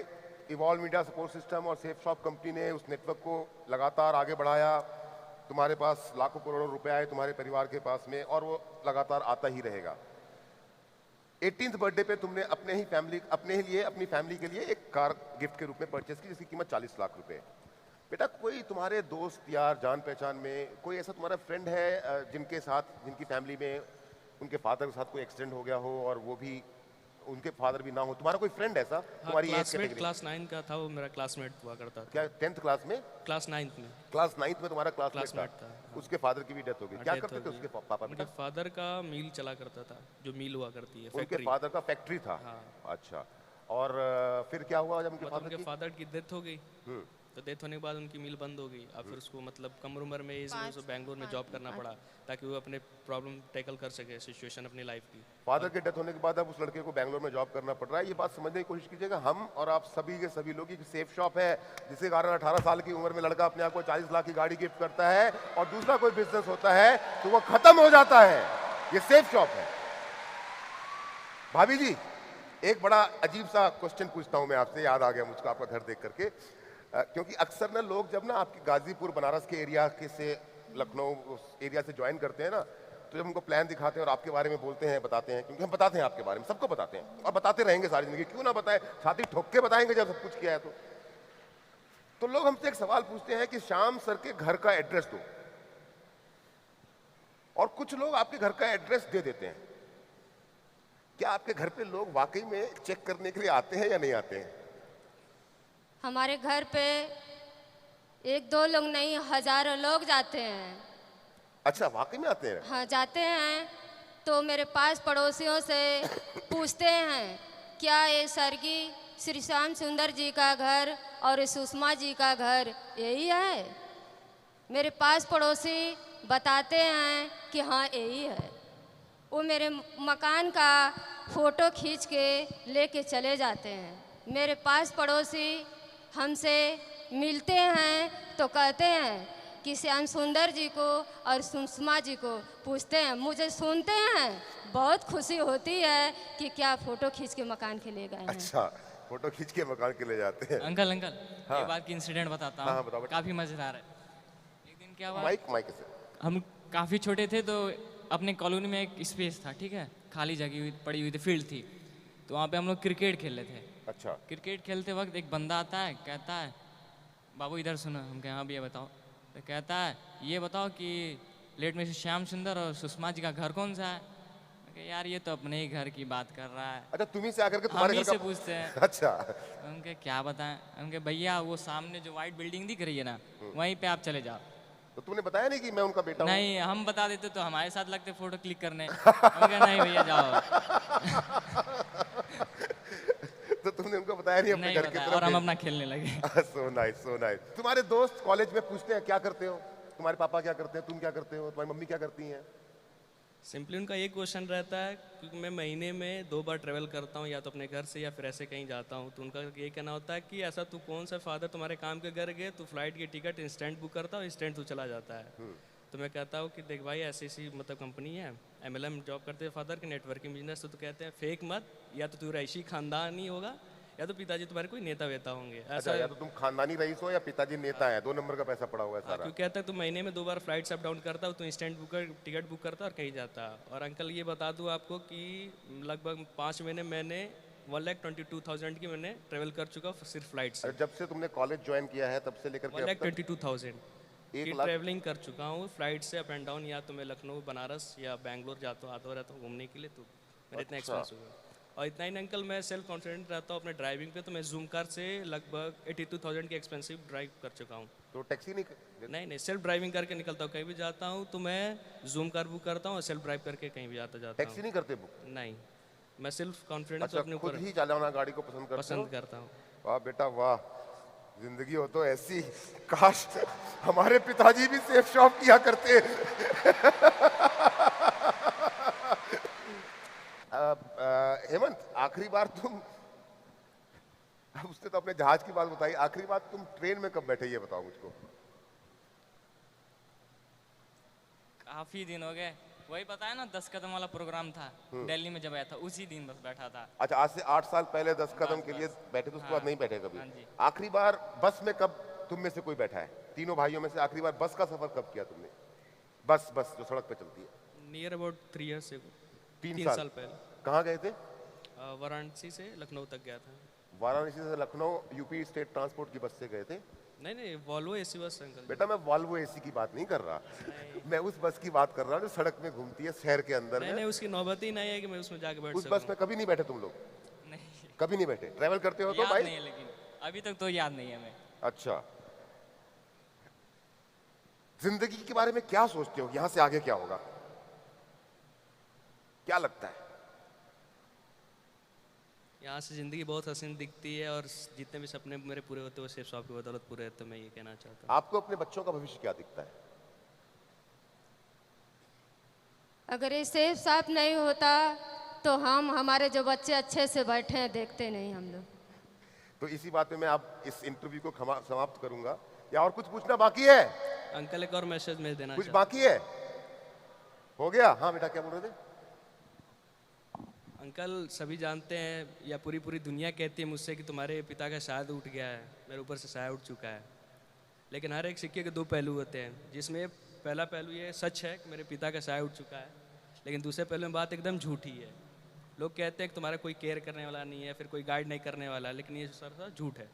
इवॉल्व मीडिया सपोर्ट सिस्टम और सेफ शॉप कंपनी ने उस नेटवर्क को लगातार आगे बढ़ाया। तुम्हारे पास लाखों करोड़ों रुपए आए तुम्हारे परिवार के पास में, और वो लगातार आता ही रहेगा। 18th बर्थडे पे तुमने अपने ही लिए अपनी फैमिली के लिए एक कार गिफ्ट के रूप में परचेस की जिसकी कीमत 40 लाख रुपए। बेटा, कोई तुम्हारे दोस्त यार जान पहचान में कोई ऐसा तुम्हारा फ्रेंड है जिनकी फैमिली में उनके फादर के साथ कोई एक्सीडेंट हो गया हो और वो भी उनके फादर भी ना हो? तुम्हारा कोई फ्रेंड ऐसा तुम्हारी क्लासमेट क्लास 9 का था, वो मेरा क्लासमेट हुआ करता था। क्या 10th क्लास में? क्लास 9th में। क्लास 9th में तुम्हारा क्लासमेट था। उसके फादर की भी डेथ हो गई। क्या करते थे उसके पापा? उनके फादर का मिल चला करता था, जो मिल हुआ करती है, उनके फादर का फैक्ट्री था। अच्छा, और फिर क्या हुआ जब उनके फादर की डेथ हो गई? तो डेथ होने के बाद उनकी मिल बंद हो गई। और फिर उसको मतलब कम उम्र में इसलिए बैंगलोर में जॉब करना पड़ा ताकि वो अपने प्रॉब्लम टैकल कर सके, सिचुएशन अपनी लाइफ की। फादर के डेथ होने के बाद अब उस लड़के को बैंगलोर में जॉब करना पड़ रहा है। ये बात समझने की कोशिश कीजिएगा, हम और आप सभी के सभी लोग, सेफ शॉप है जिसके कारण 18 साल की उम्र में लड़का अपने आप को 40 लाख की गाड़ी गिफ्ट करता है और दूसरा कोई बिजनेस होता है तो वो खत्म हो जाता है। ये सेफ शॉप है। भाभी जी, एक बड़ा अजीब सा क्वेश्चन पूछता हूं मैं आपसे, याद आ गया मुझको आपका घर देख करके। क्योंकि अक्सर ना लोग जब ना आपकी गाजीपुर बनारस के एरिया के से लखनऊ उस एरिया से ज्वाइन करते हैं ना, तो जब उनको प्लान दिखाते हैं और आपके बारे में बोलते हैं, बताते हैं, क्योंकि हम बताते हैं आपके बारे में, सबको बताते हैं और बताते रहेंगे सारी जिंदगी, क्यों ना बताएं, छाती ठोक के बताएंगे जब सब कुछ किया है तो लोग हमसे एक सवाल पूछते हैं कि श्याम सर के घर का एड्रेस दो, और कुछ लोग आपके घर का एड्रेस दे देते हैं। क्या आपके घर पे लोग वाकई में चेक करने के लिए आते हैं या नहीं आते हैं? हमारे घर पे एक दो लोग नहीं, हजारों लोग जाते हैं। अच्छा, वाकई में आते हैं? हाँ, जाते हैं तो मेरे पास पड़ोसियों से पूछते हैं क्या ये स्वर्गीय श्री श्याम सुंदर जी का घर और सुषमा जी का घर यही है? मेरे पास पड़ोसी बताते हैं कि हाँ यही है। वो मेरे मकान का फ़ोटो खींच के लेके चले जाते हैं। मेरे पास पड़ोसी हमसे मिलते हैं तो कहते हैं कि श्याम सुंदर जी को और सुषमा जी को पूछते हैं। मुझे सुनते हैं बहुत खुशी होती है कि क्या फ़ोटो खींच के मकान के ले गए हैं। अच्छा, फोटो खींच के मकान के ले जाते हैं। अंकल अंकल हाँ। एक बात की इंसिडेंट बताता हाँ, हूँ, बताओ बेटा। काफ़ी मज़ेदार है। एक दिन क्या हुआ, माइक से। हम काफ़ी छोटे थे तो अपने कॉलोनी में एक स्पेस था, ठीक है, खाली जगह हुई पड़ी हुई थी, फील्ड थी, तो वहाँ पे हम लोग क्रिकेट खेल रहे थे। अच्छा, क्रिकेट खेलते वक्त एक बंदा आता है, कहता है बाबू इधर सुनो। हम कहे हाँ भैया बताओ। तो कहता है ये बताओ कि लेट में से श्याम सुंदर और सुषमा जी का घर कौन सा है? मैं कहा, यार ये तो अपने ही घर की बात कर रहा है। अच्छा, तुम्ही से आकर के हम तुम्हारे ही घर से का पूछते हैं। अच्छा, उनके क्या बताएं? उनके भैया वो सामने जो वाइट बिल्डिंग दिख रही है ना, वहीं पे आप चले जाओ। तो तुमने बताया नहीं कि मैं उनका बेटा हूँ? नहीं, हम बता देते तो हमारे साथ लगते फोटो क्लिक करने। हम कहा, नहीं भैया जाओ। तो तुमने उनको बताया नहीं अपने नहीं घर की बताया तरफ? और हम अपना खेलने लगे। सो नाइस, सो नाइस। तुम्हारे दोस्त कॉलेज में पूछते हैं क्या करते हो, तुम्हारे पापा क्या करते हैं, तुम क्या करते हो, तुम्हारी मम्मी क्या करती हैं? सिंपली उनका एक क्वेश्चन रहता है, क्योंकि मैं महीने में 2 बार ट्रैवल करता हूँ, या तो अपने घर से या फिर ऐसे कहीं जाता हूँ, तो उनका ये कहना होता है कि ऐसा तू कौन सा फादर तुम्हारे काम के घर गए, तू फ्लाइट की टिकट इंस्टेंट बुक करता हो, इंस्टेंट तू चला जाता है। तो मैं कहता हूँ कि देख भाई ऐसी ऐसी मतलब कंपनी है, MLM जॉब करते हैं फादर के, नेटवर्किंग बिजनेस, तो कहते हैं फेक मत, या तो तू रईसी खानदान ही होगा या तो पिताजी तुम्हारे कोई नेता वेता होंगे। अच्छा, या तो तुम खानदानी रईस हो या पिताजी नेता है, 2 नंबर का पैसा पड़ा हुआ है सारा। क्योंकि कहता है तू महीने में 2 बार फ्लाइट्स अप डाउन करता हो, तो इंस्टेंट बुक टिकट बुक करता और कहीं जाता। और अंकल ये बता दूं आपको कि लगभग 5 महीने मैंने 1,22,000 की मैंने ट्रेवल कर चुका हूँ सिर्फ फ्लाइट से। जब से तुमने कॉलेज ज्वाइन किया है तब से लेकर के अब तक 1,22,000 की 1 लाख? ट्रैवलिंग कर चुका हूँ फ्लाइट से अप एंड डाउन, या तो मैं लखनऊ बनारस या बैंगलोर जाता हूँ, आता रहता हूँ घूमने के लिए, तो मेरा इतना अच्छा। एक्सपेंस हुआ। और इतना ही नहीं अंकल, मैं सेल्फ कॉन्फिडेंट रहता हूँ अपने ड्राइविंग पे, तो मैं जूम कार से लगभग 82,000 की एक्सपेंसिव ड्राइव कर चुका हूँ। तो टैक्सी नहीं? नहीं, सेल्फ ड्राइविंग करके निकलता हूँ, कहीं भी जाता हूँ तो मैं जूम कार बुक करता हूँ और सेल्फ ड्राइव करके कहीं भी जाता टैक्सी हूँ। नहीं करते बुक? नहीं, मैं सेल्फ कॉन्फिडेंस अच्छा, अपने खुद ऊपर ही चलाना गाड़ी को पसंद करते हो? पसंद करता हूँ। वाह बेटा वाह, जिंदगी हो तो ऐसी। काश हमारे पिताजी भी सेफ शॉप किया करते। हेमंत, आखिरी बार तुम, अब उसने तो अपने जहाज की बात बताई, आखिरी बार तुम ट्रेन में कब बैठे ये बताओ मुझको। काफी दिन हो गए, वही पता है ना 10 कदम वाला प्रोग्राम था दिल्ली में, जब आया था उसी दिन बस बैठा था। अच्छा, आज से 8 साल पहले 10 कदम के लिए बैठे थे, उसके बाद नहीं बैठे कभी? हाँ जी। आखिरी बार बस में कब तुम में से कोई बैठा है? तीनों भाइयों में से आखिरी बार बस का सफर कब किया तुमने? बस जो सड़क पे चलती है। नियर अबाउट 3 ईयर्स से 3 साल पहले। कहाँ गए थे? वाराणसी से लखनऊ तक गया था। वाराणसी से लखनऊ यूपी स्टेट ट्रांसपोर्ट की बस से गए थे? नहीं, वॉल्वो एसी बस अंकल। बेटा मैं वॉल्वो एसी की बात नहीं कर रहा, मैं उस बस की बात कर रहा हूँ जो सड़क में घूमती है शहर के अंदर नहीं, में। उसकी नौबत ही नहीं है कि मैं उसमें जाके बैठ उस सकूं। बस में कभी नहीं बैठे तुम लोग? नहीं, कभी नहीं बैठे? ट्रैवल करते हो तो याद भाई? नहीं है, लेकिन अभी तक तो याद नहीं है हमें। अच्छा, जिंदगी के बारे में क्या सोचते हो, यहां से आगे क्या होगा, क्या लगता है? यहाँ से ज़िंदगी बहुत हसीन दिखती है, और जितने भी सपने मेरे पूरे होते हैं वो सिर्फ शॉप की बदौलत पूरे होते हैं, मैं ये कहना चाहता हूँ। आपको अपने बच्चों का भविष्य क्या दिखता है? अगर ये सेफ साफ नहीं होता तो हम हमारे जो बच्चे अच्छे से बैठे हैं देखते नहीं हम लोग। तो इसी बात में मैं आप इस इंटरव्यू को समाप्त करूंगा, या और कुछ पूछना बाकी है? अंकल एक और मैसेज मैं देना कुछ चाहता बाकी है? हो गया? हाँ बेटा, क्या बोल रहे थे? अंकल सभी जानते हैं, या पूरी दुनिया कहती है मुझसे कि तुम्हारे पिता का शायद उठ गया है, मेरे ऊपर से साया उठ चुका है। लेकिन हर एक सिक्के के 2 पहलू होते हैं, जिसमें पहला पहलू ये सच है कि मेरे पिता का साया उठ चुका है, लेकिन दूसरे पहलू में बात एकदम झूठी है। लोग कहते हैं कि तुम्हारा कोई केयर करने वाला नहीं है, फिर कोई गाइड नहीं करने वाला, लेकिन ये सर झूठ है।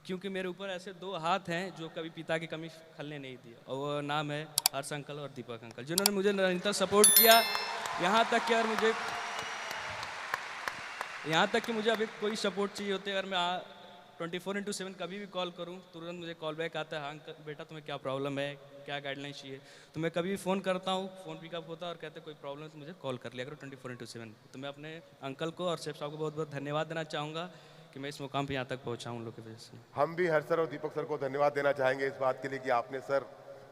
क्योंकि मेरे ऊपर ऐसे 2 हाथ हैं जो कभी पिता की कमी खलने नहीं दी, और वो नाम है हर्ष अंकल और दीपक अंकल, जिन्होंने मुझे निरंतर सपोर्ट किया। यहाँ तक कि मुझे अभी कोई सपोर्ट चाहिए होती है, अगर मैं 24/7 कभी भी कॉल करूं, तुरंत मुझे कॉल बैक आता है, हाँ अंकल बेटा तुम्हें क्या प्रॉब्लम है, क्या गाइडलाइन चाहिए। तो मैं कभी भी फ़ोन करता हूं, फ़ोन पिकअप होता है और कहते कोई प्रॉब्लम है तो मुझे कॉल कर लिया करो 24/7। तो मैं अपने अंकल को और शेफ साहब को बहुत बहुत धन्यवाद देना चाहूँगा कि मैं इस मुकाम पर यहाँ तक पहुँचा हूँ उन लोग की वजह से। हम भी हर्ष सर और दीपक सर को धन्यवाद देना चाहेंगे इस बात के लिए कि आपने सर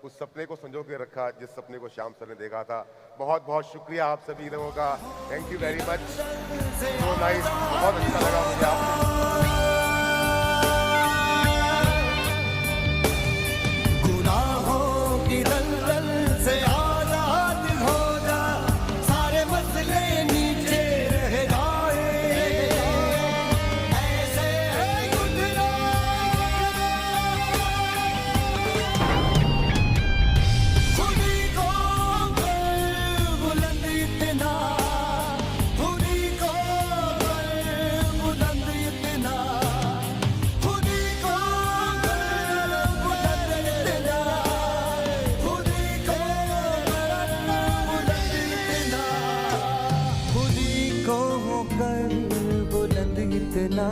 उस सपने को संजो के रखा जिस सपने को श्याम सर ने देखा था। बहुत बहुत शुक्रिया आप सभी लोगों का, thank you very much, so nice, बहुत अच्छा लगा मुझे आपसे। गुनाहों की दलदल से आजाद हो जा, सारे मसले नीचे रह जाए, ऐसे है गुजरा खुदी को बुलंद इतना, खुदी को बुलंद इतना, खुदी को बुलंद इतना, खुदी को बुलंद इतना, खुदी को होकर बुलंद इतना।